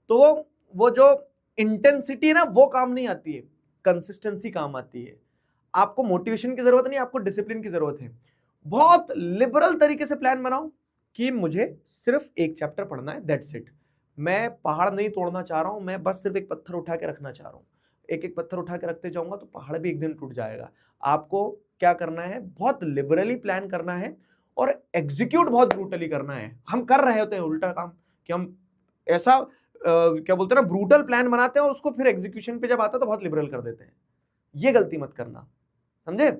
तो वो जो इंटेंसिटी है ना, वो काम नहीं आती है, कंसिस्टेंसी काम आती है। आपको मोटिवेशन की जरूरत नहीं, आपको डिसिप्लिन की जरूरत है। बहुत लिबरल तरीके से प्लान बनाओ कि मुझे सिर्फ एक चैप्टर पढ़ना है, दैट्स इट। मैं पहाड़ नहीं तोड़ना चाह रहा हूं, मैं बस सिर्फ एक पत्थर उठा के रखना चाह रहा हूं। एक एक पत्थर उठा के रखते जाऊंगा तो पहाड़ भी एक दिन टूट जाएगा। आपको क्या करना है, बहुत लिबरली प्लान करना है और एग्जीक्यूट बहुत ब्रूटली करना है। हम कर रहे होते हैं उल्टा काम, कि हम ऐसा क्या बोलते हैं ना, ब्रूटल प्लान बनाते हैं और उसको फिर एग्जीक्यूशन पे जब आता है तो बहुत लिबरल कर देते हैं। ये गलती मत करना, समझे?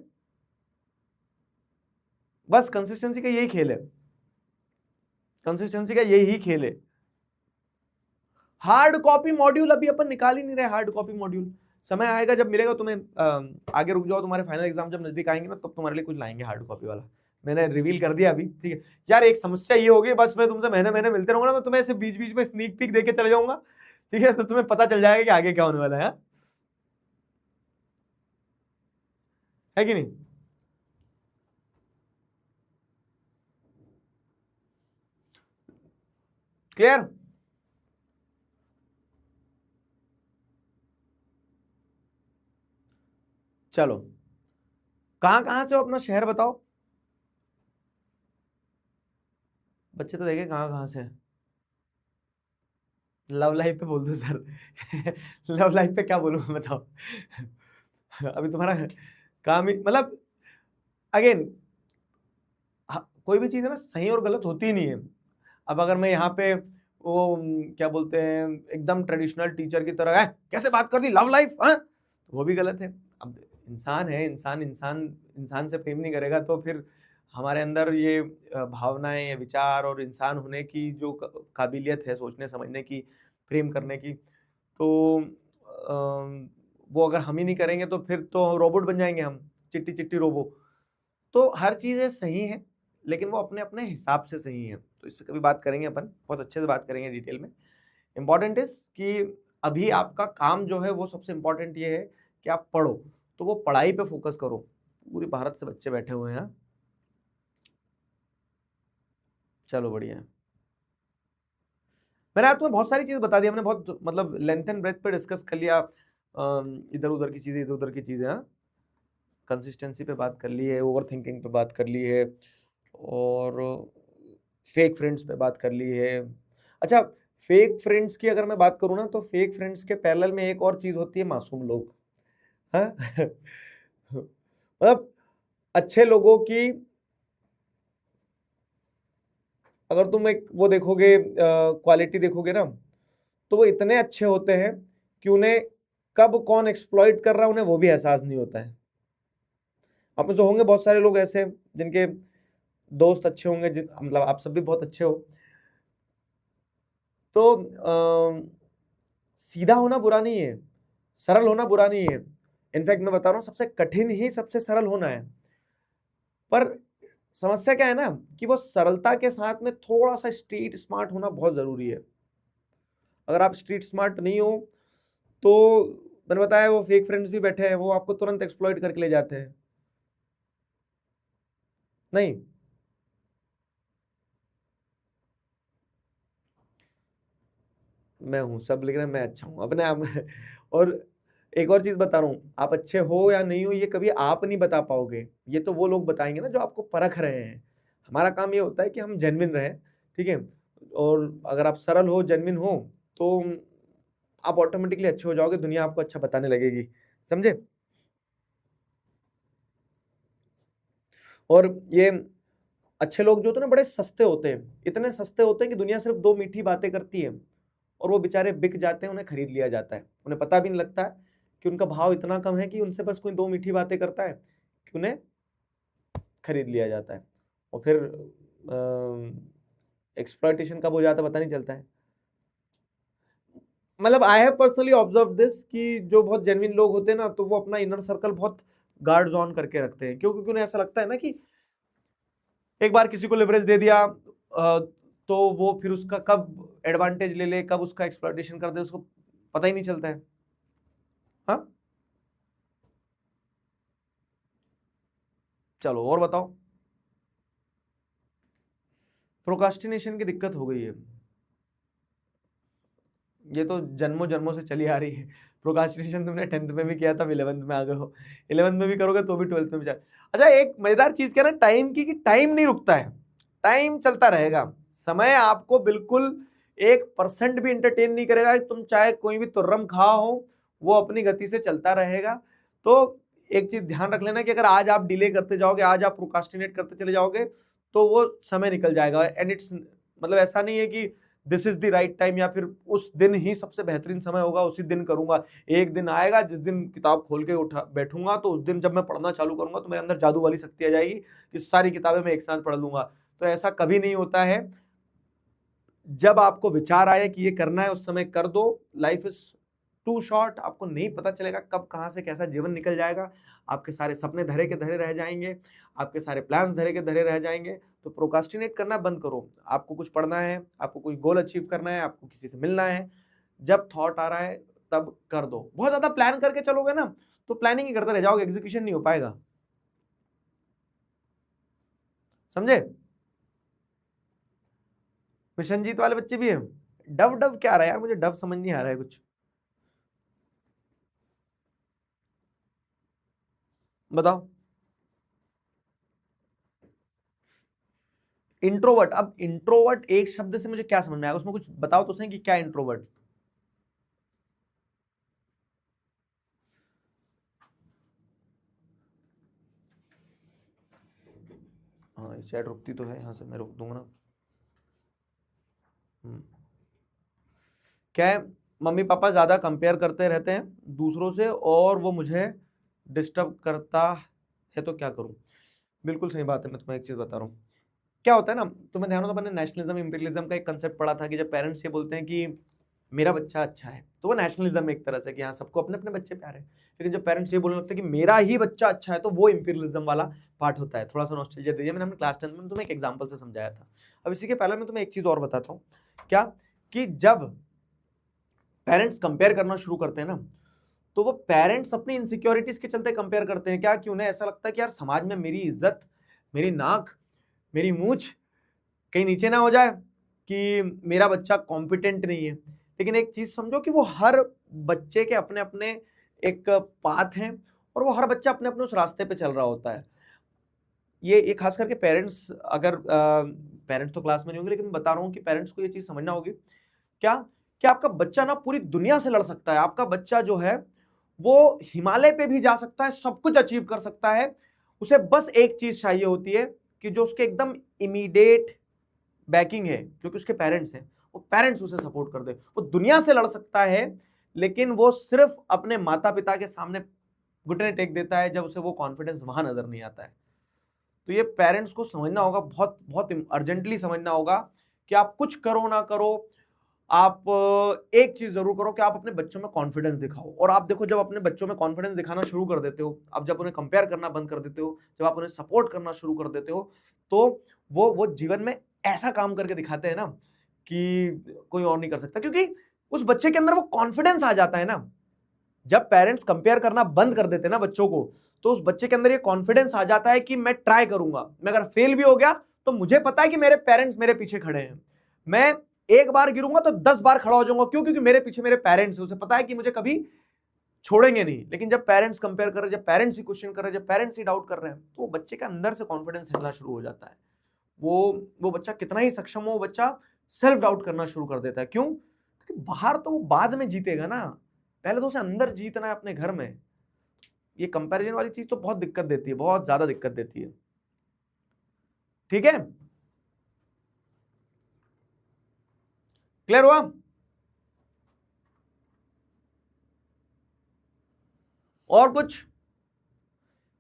बस कंसिस्टेंसी का यही खेल है, कंसिस्टेंसी का यही खेल है। हार्ड कॉपी मॉड्यूल अभी अपन निकाल ही नहीं रहे। हार्ड कॉपी मॉड्यूल समय आएगा जब मिलेगा तुम्हें। आगे रुक जाओ, तुम्हारे फाइनल एग्जाम जब नजदीक आएंगे ना, तब तुम्हारे लिए कुछ लाएंगे हार्ड कॉपी वाला। मैंने रिवील कर दिया अभी, ठीक है यार। एक समस्या ये होगी, बस मैं तुमसे महीने महीने मिलते रहूंगा ना, मैं तुम्हें ऐसे बीच बीच में स्नीक पीक देके चले जाऊंगा, ठीक है? तो तुम्हें पता चल जाएगा कि आगे क्या होने वाला है कि नहीं? क्लियर? चलो, कहां कहां से हो, अपना शहर बताओ। बच्चे तो देखे कहां कहां से। लव लाइफ पे बोल दो सर। लव लाइफ पे क्या बोलूं मैं, बताओ। अभी तुम्हारा काम ही मतलब, अगेन कोई भी चीज है ना, सही और गलत होती ही नहीं है। अब अगर मैं यहाँ पे वो क्या बोलते हैं, एकदम ट्रेडिशनल टीचर की तरह है कैसे बात कर दी लव लाइफ, हाँ, वो भी गलत है। अब इंसान है, इंसान इंसान इंसान से प्रेम नहीं करेगा तो फिर हमारे अंदर ये भावनाएं या विचार और इंसान होने की जो काबिलियत है, सोचने समझने की, प्रेम करने की, तो वो अगर हम ही नहीं करेंगे तो फिर तो रोबोट बन जाएंगे हम, चिट्टी चिट्टी रोबो। तो हर चीजें सही है, लेकिन वो अपने अपने हिसाब से सही है। तो इस पर कभी बात करेंगे अपन, बहुत अच्छे से बात करेंगे डिटेल में। इंपॉर्टेंट इज कि अभी आपका काम जो है वो सबसे इंपॉर्टेंट ये है कि आप पढ़ो, तो वो पढ़ाई पे फोकस करो। पूरे भारत से बच्चे बैठे हुए हैं। चलो बढ़िया है। मैंने आज तुम्हें बहुत सारी चीज बता दी, हमने बहुत मतलब लेंथ एंड ब्रेथ पे डिस्कस कर लिया। इधर उधर की चीजें, इधर उधर की चीजें, हाँ। कंसिस्टेंसी पे बात कर ली है, ओवर थिंकिंग पे बात कर ली है, और फेक फ्रेंड्स पे बात कर ली है। अच्छा, फेक फ्रेंड्स की अगर मैं बात करूं ना, तो फेक फ्रेंड्स के पैरेलल में एक और चीज होती है, मासूम लोग, हाँ। मतलब अच्छे लोगों की अगर तुम एक वो देखोगे, क्वालिटी देखोगे ना, तो वो इतने अच्छे होते हैं कि उन्हें कब कौन एक्सप्लॉइट कर रहा है उन्हें वो भी एहसास नहीं होता है। आप में तो होंगे बहुत सारे लोग ऐसे जिनके दोस्त अच्छे होंगे, मतलब आप सब भी बहुत अच्छे हो। तो सीधा होना बुरा नहीं है, सरल होना बुरा नहीं है। इनफैक्ट मैं बता रहा हूं, सबसे कठिन ही सबसे सरल होना है। पर समस्या क्या है ना, कि वो सरलता के साथ में थोड़ा सा स्ट्रीट स्मार्ट होना बहुत जरूरी है। अगर आप स्ट्रीट स्मार्ट नहीं हो, तो मैंने बताया वो फेक फ्रेंड्स भी बैठे हैं, वो आपको तुरंत एक्सप्लॉइट करके ले जाते हैं। नहीं, मैं हूं, सब लिख रहे हैं मैं अच्छा हूं अपने आप में। और एक और चीज बता रहा हूं, आप अच्छे हो या नहीं हो ये कभी आप नहीं बता पाओगे, ये तो वो लोग बताएंगे ना जो आपको परख रहे हैं। हमारा काम ये होता है कि हम जेन्युइन रहें, ठीक है? और अगर आप सरल हो, जेन्युइन हो, तो आप ऑटोमेटिकली अच्छे हो जाओगे, दुनिया आपको अच्छा बताने लगेगी, समझे? और ये अच्छे लोग जो होते हैं ना, बड़े सस्ते होते हैं, इतने सस्ते होते हैं कि दुनिया सिर्फ दो मीठी बातें करती है और वो बेचारे बिक जाते हैं, उन्हें खरीद लिया जाता है, उन्हें पता भी नहीं लगता है कि उनका भाव इतना कम है कि उनसे बस कोई दो मीठी बातें करता है कि उन्हें खरीद लिया जाता है, और फिर एक्सप्लॉयटेशन कब हो जाता है पता नहीं चलता है। मतलब I have personally observe this कि जो बहुत जेन्युइन लोग होते हैं ना, तो वो अपना इनर सर्कल बहुत गार्ड्स ऑन करके रखते हैं, क्योंकि उन्हें ऐसा लगता है ना कि एक बार किसी को लिवरेज दे दिया तो वो फिर उसका कब एडवांटेज ले ले, कब उसका एक्सप्लॉयटेशन कर दे, उसको पता ही नहीं चलता है। हाँ, चलो और बताओ। प्रोकास्टिनेशन की दिक्कत हो गई है, ये तो जन्मों जन्मों से चली आ रही है। प्रोकास्टिनेशन तुमने 10th में भी किया था, 11th में आ गए हो, 11th में भी करोगे तो भी 12th में भी चल। अच्छा, एक मजेदार चीज क्या ना टाइम की, कि टाइम नहीं रुकता है, टाइम चलता रहेगा। समय आपको बिल्कुल 1% भी इंटरटेन नहीं करेगा। तुम चाहे कोई भी तुर्रम खा हो, वो अपनी गति से चलता रहेगा। तो एक चीज ध्यान रख लेना कि अगर आज आप डिले करते जाओगे, आज आप प्रोकास्टिनेट करते चले जाओगे, तो वो समय निकल जाएगा। एंड इट्स मतलब ऐसा नहीं है कि this is the right time, या फिर उस दिन ही सबसे बेहतरीन समय होगा उसी दिन करूंगा। एक दिन आएगा जिस दिन किताब खोल के उठा बैठूंगा, तो उस दिन जब मैं पढ़ना चालू करूंगा तो मेरे अंदर जादू वाली शक्ति आ जाएगी कि सारी किताबें मैं एक साथ पढ़ लूंगा। तो ऐसा कभी नहीं होता है। जब आपको विचार आए कि ये करना है, उस समय कर दो। लाइफ इज टू शॉर्ट, आपको नहीं पता चलेगा कब कहां से कैसा जीवन निकल जाएगा। आपके सारे सपने धरे के धरे रह जाएंगे, आपके सारे प्लान धरे के धरे रह जाएंगे। तो प्रोकास्टिनेट करना बंद करो। आपको कुछ पढ़ना है, आपको कोई गोल अचीव करना है, आपको किसी से मिलना है, जब थॉट आ रहा है तब कर दो। बहुत ज्यादा प्लान करके चलोगे ना, तो प्लानिंग ही करते रह जाओगे, एग्जीक्यूशन नहीं हो पाएगा। समझे? मिशनजीत वाले बच्चे भी है। डव डव क्या आ रहा है यार, मुझे डव समझ नहीं आ रहा है कुछ, बताओ। इंट्रोवर्ट, अब इंट्रोवर्ट एक शब्द से मुझे क्या समझ में आएगा, उसमें कुछ बताओ तो सही कि क्या इंट्रोवर्ट। हाँ, ये चैट रुकती तो है, यहाँ से मैं रोक दूंगा ना। क्या है, मम्मी पापा ज्यादा कंपेयर करते रहते हैं दूसरों से, और वो मुझे डिस्टर्ब करता है, तो क्या करूं। बिल्कुल सही बात है। मैं तुम्हें एक चीज बता रहा हूँ, क्या होता है ना, तुम्हें ध्यान हो तो मैंने नेशनलिज्म इंपीरियलिज्म का एक कंसेप्ट पढ़ा था कि जब पेरेंट्स ये बोलते हैं कि मेरा बच्चा अच्छा है, तो वो नेशनलिज्म एक तरह से कि हाँ सबको अपने अपने बच्चे प्यारे हैं। लेकिन जब पेरेंट्स ये बोलने लगते हैं कि मेरा ही बच्चा अच्छा है, तो वो इंपीरियलिज्म वाला पार्ट होता है। थोड़ा सा नॉस्टैल्जिया दे दिया मैंने अपने क्लास 10 में, तुम्हें एक एग्जांपल से समझाया था। अब इसी के पहले मैं तुम्हें एक चीज और बताता हूँ। क्या, कि जब पेरेंट्स कंपेयर करना शुरू करते हैं ना, तो वो पेरेंट्स अपनी इनसिक्योरिटीज के चलते कंपेयर करते हैं। क्या, कि उन्हें ऐसा लगता है कि यार समाज में मेरी इज्जत, मेरी नाक, मेरी मूछ कहीं नीचे ना हो जाए, कि मेरा बच्चा कॉम्पिटेंट नहीं है। लेकिन एक चीज समझो कि वो हर बच्चे के अपने अपने एक पाथ हैं, और वो हर बच्चा अपने अपने उस रास्ते पे चल रहा होता है। ये खास करके पेरेंट्स, अगर पेरेंट्स तो क्लास में नहीं होंगे, लेकिन मैं बता रहा हूँ कि पेरेंट्स को ये चीज समझना होगी। क्या, कि आपका बच्चा ना पूरी दुनिया से लड़ सकता है। आपका बच्चा जो है वो हिमालय पे भी जा सकता है, सब कुछ अचीव कर सकता है। उसे बस एक चीज चाहिए होती है, कि जो उसके एकदम इमीडिएट बैकिंग है, क्योंकि उसके पेरेंट्स हैं, वो पेरेंट्स उसे सपोर्ट कर दे। वो दुनिया से लड़ सकता है, लेकिन वो सिर्फ अपने माता पिता के सामने घुटने टेक देता है जब उसे वो कॉन्फिडेंस वहां नजर नहीं आता है। तो ये पेरेंट्स को समझना होगा, बहुत बहुत अर्जेंटली समझना होगा, कि आप कुछ करो ना करो, आप एक चीज जरूर करो, कि आप अपने बच्चों में कॉन्फिडेंस दिखाओ। और आप देखो, जब अपने बच्चों में कॉन्फिडेंस दिखाना शुरू कर देते हो, आप जब उन्हें कंपेयर करना बंद कर देते हो, जब आप उन्हें सपोर्ट करना शुरू कर देते हो, तो वो जीवन में ऐसा काम करके दिखाते हैं ना, कि कोई और नहीं कर सकता। क्योंकि उस बच्चे के अंदर वो कॉन्फिडेंस आ जाता है ना। जब पेरेंट्स कंपेयर करना बंद कर देते हैं ना बच्चों को, तो उस बच्चे के अंदर ये कॉन्फिडेंस आ जाता है कि मैं ट्राई करूंगा, मैं अगर फेल भी हो गया तो मुझे पता है कि मेरे पेरेंट्स मेरे पीछे खड़े हैं। मैं एक बार गिरूंगा तो 10 बार खड़ा हो जाऊंगा। क्यों? क्योंकि मेरे पीछे मेरे पेरेंट्स हैं, उसे पता है कि मुझे कभी छोड़ेंगे नहीं। लेकिन जब पेरेंट्स कंपेयर कर रहे हैं, जब पेरेंट्स ही क्वेश्चन कर रहे हैं, जब पेरेंट्स ही डाउट कर रहे हैं, तो बच्चे के अंदर से कॉन्फिडेंस हिलना शुरू हो जाता है। वो बच्चा कितना ही सक्षम हो, वो बच्चा सेल्फ डाउट करना शुरू कर देता है। क्यों? क्योंकि बाहर तो वो बाद में जीतेगा ना, पहले तो उसे अंदर जीतना है अपने घर में। ये कंपैरिजन वाली चीज तो बहुत दिक्कत देती है, बहुत ज्यादा दिक्कत देती है। ठीक है, क्लियर हुआ? और कुछ?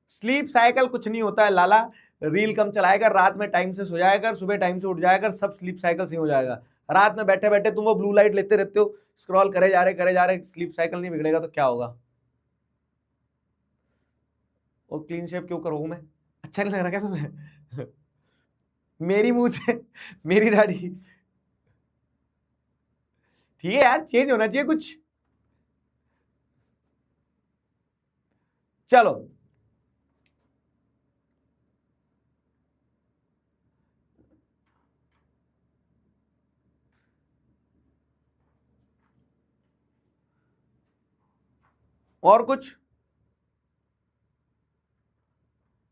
स्लीप साइकिल कुछ नहीं होता है लाला, रील कम चलाएगा, रात में टाइम से सो जाएगा, सुबह टाइम से उठ जाएगा, सब स्लीप साइकिल से हो जाएगा। रात में बैठे बैठे तुम वो ब्लू लाइट लेते रहते हो, स्क्रॉल करे जा रहे, स्लीप साइकिल नहीं बिगड़ेगा तो क्या होगा? और क्लीन शेव क्यों करूँ मैं? अच्छा नहीं लग रहा क्या तुम्हें? मेरी मूंछ है, मेरी दाढ़ी, ठीक है यार, चेंज होना चाहिए कुछ। चलो और कुछ?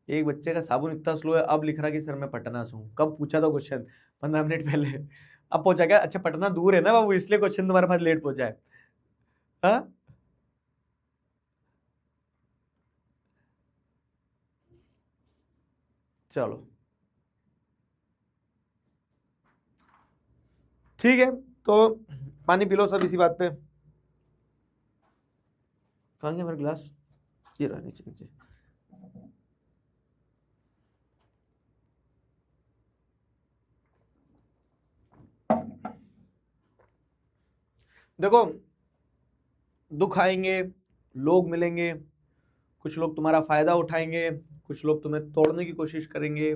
एक बच्चे का साबुन इतना स्लो है, अब लिख रहा कि सर मैं पटना से हूँ। कब पूछा था क्वेश्चन? 15 मिनट पहले। अब पहुंचा क्या? अच्छा पटना दूर है ना बाबू, इसलिए क्वेश्चन तुम्हारे पास लेट पहुंचा है। हाँ चलो ठीक है, तो पानी पी लो सब इसी बात पे। कहाँ गया मेरा गिलास? ये रहा नीचे नीचे। देखो, दुख आएंगे, लोग मिलेंगे, कुछ लोग तुम्हारा फायदा उठाएंगे, कुछ लोग तुम्हें तोड़ने की कोशिश करेंगे,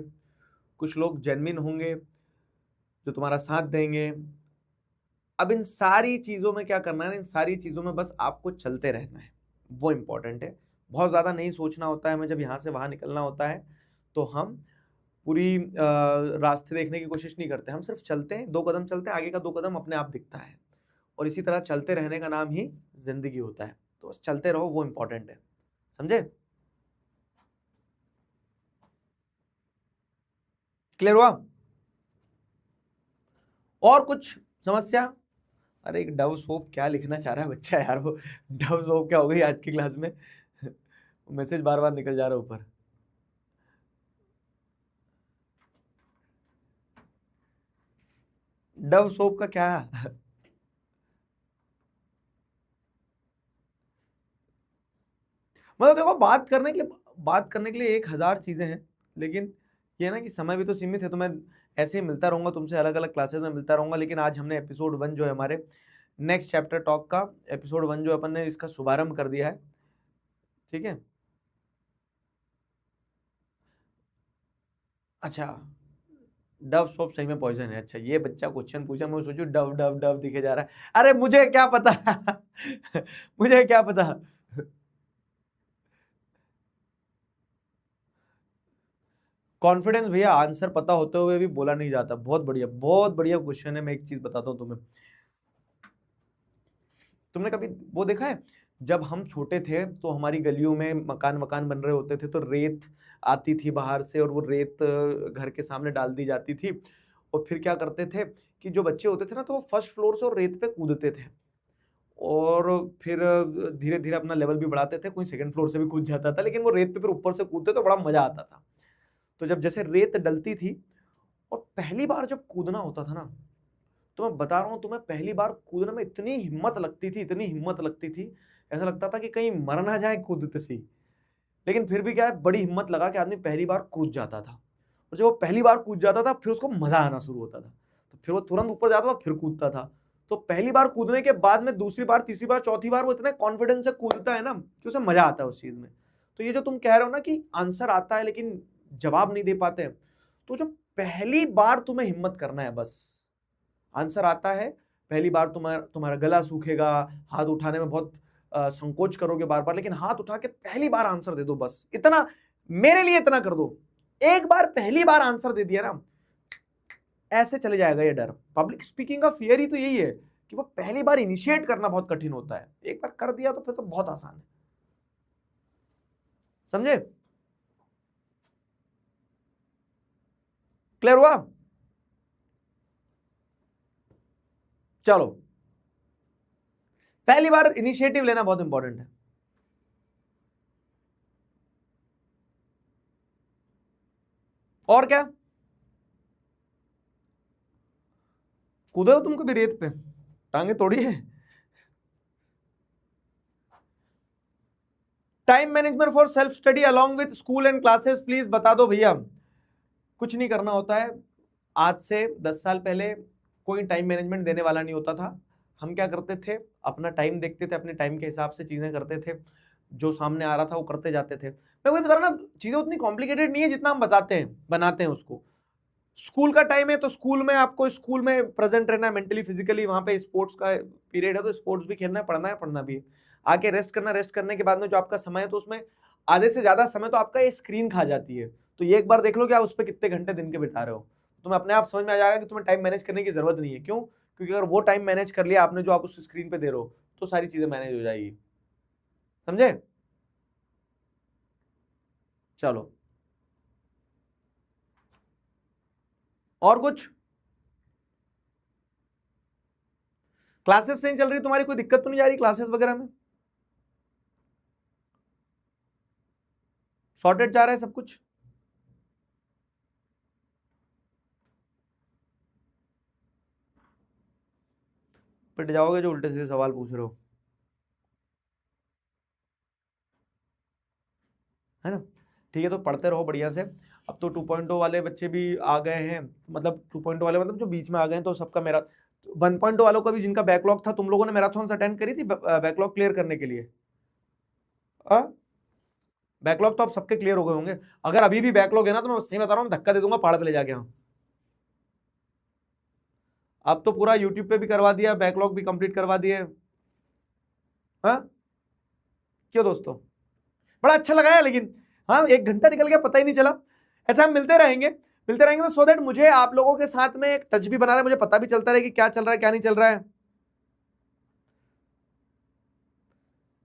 कुछ लोग जेन्युइन होंगे जो तुम्हारा साथ देंगे। अब इन सारी चीजों में क्या करना है ना, इन सारी चीजों में बस आपको चलते रहना है, वो इंपॉर्टेंट है। बहुत ज्यादा नहीं सोचना होता है। हमें जब यहाँ से वहां निकलना होता है तो हम पूरी रास्ते देखने की कोशिश नहीं करते, हम सिर्फ चलते हैं, 2 कदम चलते हैं, आगे का 2 कदम अपने आप दिखता है। और इसी तरह चलते रहने का नाम ही जिंदगी होता है। तो बस चलते रहो, वो इंपॉर्टेंट है। समझे? क्लियर हुआ? और कुछ समस्या? अरे एक डव सोप क्या लिखना चाह रहा है बच्चा यार, वो डव सोप क्या हो गई आज की क्लास में? मैसेज बार बार निकल जा रहा है ऊपर। डव सोप का क्या? मतलब देखो, बात करने के लिए 1000 चीजें हैं, लेकिन ये ना कि समय भी तो सीमित है। तो मैं ऐसे ही मिलता रहूंगा तुमसे, अलग अलग क्लासेस में मिलता रहूंगा। लेकिन आज हमने एपिसोड 1 जो है हमारे नेक्स्ट चैप्टर टॉक का, एपिसोड 1 जो अपन ने इसका शुभारंभ कर दिया है। ठीक है? अच्छा, डव सोप सही में पॉइजन है? अच्छा, ये बच्चा क्वेश्चन पूछा, मैं सोचू डव डव डव दिखे जा रहा है। अरे मुझे क्या पता। मुझे क्या पता। कॉन्फिडेंस भैया, आंसर पता होते हुए भी बोला नहीं जाता। बहुत बढ़िया, बहुत बढ़िया क्वेश्चन है। मैं एक चीज बताता हूँ तुम्हें, तुमने कभी वो देखा है, जब हम छोटे थे तो हमारी गलियों में मकान मकान बन रहे होते थे, तो रेत आती थी बाहर से, और वो रेत घर के सामने डाल दी जाती थी। और फिर क्या करते थे कि जो बच्चे होते थे ना, तो वो फर्स्ट फ्लोर से और रेत पे कूदते थे, और फिर धीरे धीरे अपना लेवल भी बढ़ाते थे। कोई सेकंड फ्लोर से भी कूद जाता था, लेकिन वो रेत पे फिर ऊपर से कूदते तो बड़ा मजा आता था। तो जब जैसे रेत डलती थी और पहली बार जब कूदना होता था ना, तो मैं बता रहा हूं तुम्हें, पहली बार कूदने में इतनी हिम्मत लगती थी, इतनी हिम्मत लगती थी, ऐसा लगता था कि कहीं मर ना जाए कूदते से ही। लेकिन फिर भी क्या है, बड़ी हिम्मत लगा के आदमी पहली बार कूद जाता था। और जब वो पहली बार कूद जाता था, फिर उसको मजा आना शुरू होता था, तो फिर वो तुरंत ऊपर जाता था, फिर कूदता था। तो पहली बार कूदने के बाद में दूसरी बार, तीसरी बार, चौथी बार वो इतने कॉन्फिडेंस से कूदता है ना कि उसे मजा आता है उस चीज में। तो ये जो तुम कह रहे हो ना कि आंसर आता है लेकिन जवाब नहीं दे पाते, तो जो पहली बार तुम्हें हिम्मत करना है बस। आंसर आता है, पहली बार तुम्हारा तुम्हारा गला सूखेगा, हाथ उठाने में बहुत संकोच करोगे बार बार, लेकिन हाथ उठा के पहली बार आंसर दे दो बस। इतना मेरे लिए इतना कर दो, एक बार पहली बार आंसर दे दिया ना, ऐसे चले जाएगा ये डर। पब्लिक स्पीकिंग का फियर ही तो यही है कि वो पहली बार इनिशिएट करना बहुत कठिन होता है, एक बार कर दिया तो फिर तो बहुत आसान है। समझे? क्लियर हुआ? चलो, पहली बार इनिशिएटिव लेना बहुत इंपॉर्टेंट है। और क्या? कूदे हो तुम कभी रेत पे? टांगे तोड़ी है? Time management for self study along with school and classes, please बता दो भैया। कुछ नहीं करना होता है। आज से 10 साल पहले कोई टाइम मैनेजमेंट देने वाला नहीं होता था। हम क्या करते थे, अपना टाइम देखते थे, अपने टाइम के हिसाब से चीजें करते थे, जो सामने आ रहा था वो करते जाते थे। मैं वही बता रहा ना, चीजें उतनी कॉम्प्लिकेटेड नहीं है जितना हम बताते हैं, बनाते हैं उसको। स्कूल का टाइम है तो स्कूल में आपको स्कूल में प्रेजेंट रहना है, मेंटली फिजिकली। वहां पे स्पोर्ट्स का पीरियड है तो स्पोर्ट्स भी खेलना है, पढ़ना भी है। आके रेस्ट करना, रेस्ट करने के बाद में जो आपका समय है तो उसमें आधे से ज्यादा समय तो आपका ये स्क्रीन खा जाती है। तो ये एक बार देख लो कि आप उस पर कितने घंटे दिन के बिता रहे हो, तुम्हें अपने आप समझ में आ जाएगा कि तुम्हें टाइम मैनेज करने की जरूरत नहीं है। क्यों? क्योंकि अगर वो टाइम मैनेज कर लिया आपने जो आप उस स्क्रीन पे दे रहे हो, तो सारी चीजें मैनेज हो जाएगी। समझे? चलो, और कुछ? क्लासेस सही चल रही तुम्हारी? कोई दिक्कत तो नहीं जा रही क्लासेस वगैरह में? सॉर्टेड जा रहा है सब कुछ? पिट जाओगे जो उल्टे सीधे सवाल पूछ रहे हो, है ना? ठीक है, तो पढ़ते रहो बढ़िया से। अब तो 2.0 वाले बच्चे भी आ गए हैं, मतलब 2.0 वाले मतलब जो बीच में आ गए हैं, तो सबका मेरा 1.0 वालों का भी जिनका बैकलॉग था, तुम लोगों ने मैराथन अटेंड करी थी बैकलॉग क्लियर करने के लिए? बैकलॉग तो अब सबके क्लियर हो गए होंगे। अगर अभी भी बैकलॉग है ना, तो मैं सही बता रहा हूँ, धक्का दे दूंगा पहाड़ पे ले जाके। हाँ, अब तो पूरा यूट्यूब पे भी करवा दिया, बैकलॉग भी कंप्लीट करवा दिए। हाँ, क्यों दोस्तों? बड़ा अच्छा लगा है लेकिन। हाँ, 1 घंटा निकल गया पता ही नहीं चला। ऐसा हम मिलते रहेंगे तो सो दैट मुझे आप लोगों के साथ में एक टच भी बना रहा है, मुझे पता भी चलता रहे कि क्या चल रहा है क्या नहीं चल रहा है।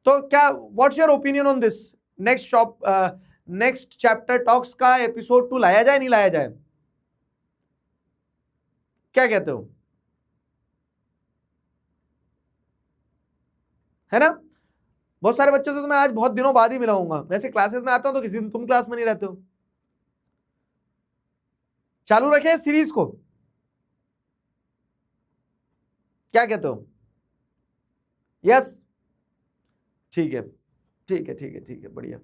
तो क्या, what's your opinion on this? Next chapter talks का एपिसोड 2 लाया जाए नहीं लाया जाए? क्या कहते हो? है ना? बहुत सारे बच्चों से तो मैं आज बहुत दिनों बाद ही मिला हूंगा। वैसे क्लासेस में आता हूं तो किसी दिन तुम क्लास में नहीं रहते हो। चालू रखे सीरीज को? क्या कहते हो? यस? ठीक है, ठीक है, ठीक है, ठीक है, बढ़िया।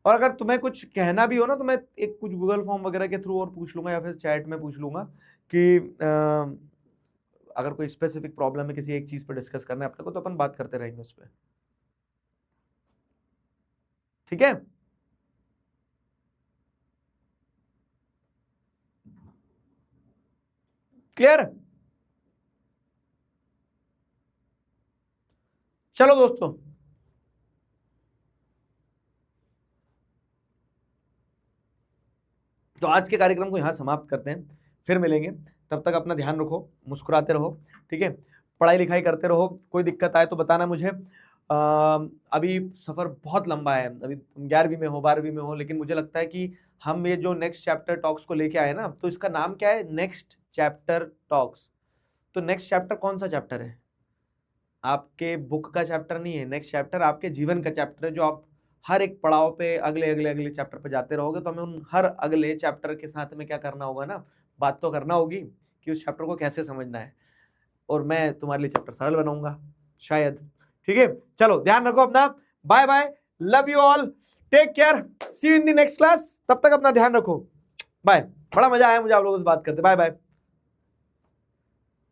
और अगर तुम्हें कुछ कहना भी हो ना, तो मैं एक कुछ गूगल फॉर्म वगैरह के थ्रू और पूछ लूंगा, या फिर चैट में पूछ लूंगा कि अगर कोई स्पेसिफिक प्रॉब्लम है किसी एक चीज पर डिस्कस करना है अपने को, तो अपन बात करते रहेंगे उस पर। ठीक है? क्लियर? चलो दोस्तों, तो आज के कार्यक्रम को यहां समाप्त करते हैं, फिर मिलेंगे। तब तक अपना ध्यान रखो, मुस्कुराते रहो, ठीक है? पढ़ाई लिखाई करते रहो। कोई दिक्कत आए तो बताना मुझे। अभी सफर बहुत लंबा है, अभी 11वीं में हो 12वीं में हो, लेकिन मुझे लगता है कि हम ये जो नेक्स्ट चैप्टर टॉक्स को लेके आए ना, तो इसका नाम क्या है? Next chapter talks. तो नेक्स्ट चैप्टर कौन सा चैप्टर है? आपके बुक का चैप्टर नहीं है। नेक्स्ट चैप्टर आपके जीवन का चैप्टर है, जो आप हर एक पड़ाव पे अगले अगले अगले चैप्टर पे जाते रहोगे। तो हमें उन हर अगले चैप्टर के साथ में क्या करना होगा ना, बात तो करना होगी कि उस चैप्टर को कैसे समझना है, और मैं तुम्हारे लिए चैप्टर सरल बनाऊंगा शायद। ठीक है, चलो ध्यान रखो अपना। Bye bye, love you all, take care, see you in the next class. तब तक अपना ध्यान रखो, बाय। बड़ा मजा आया मुझे आप लोगों से बात करते। Bye bye.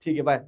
ठीक है, बाय।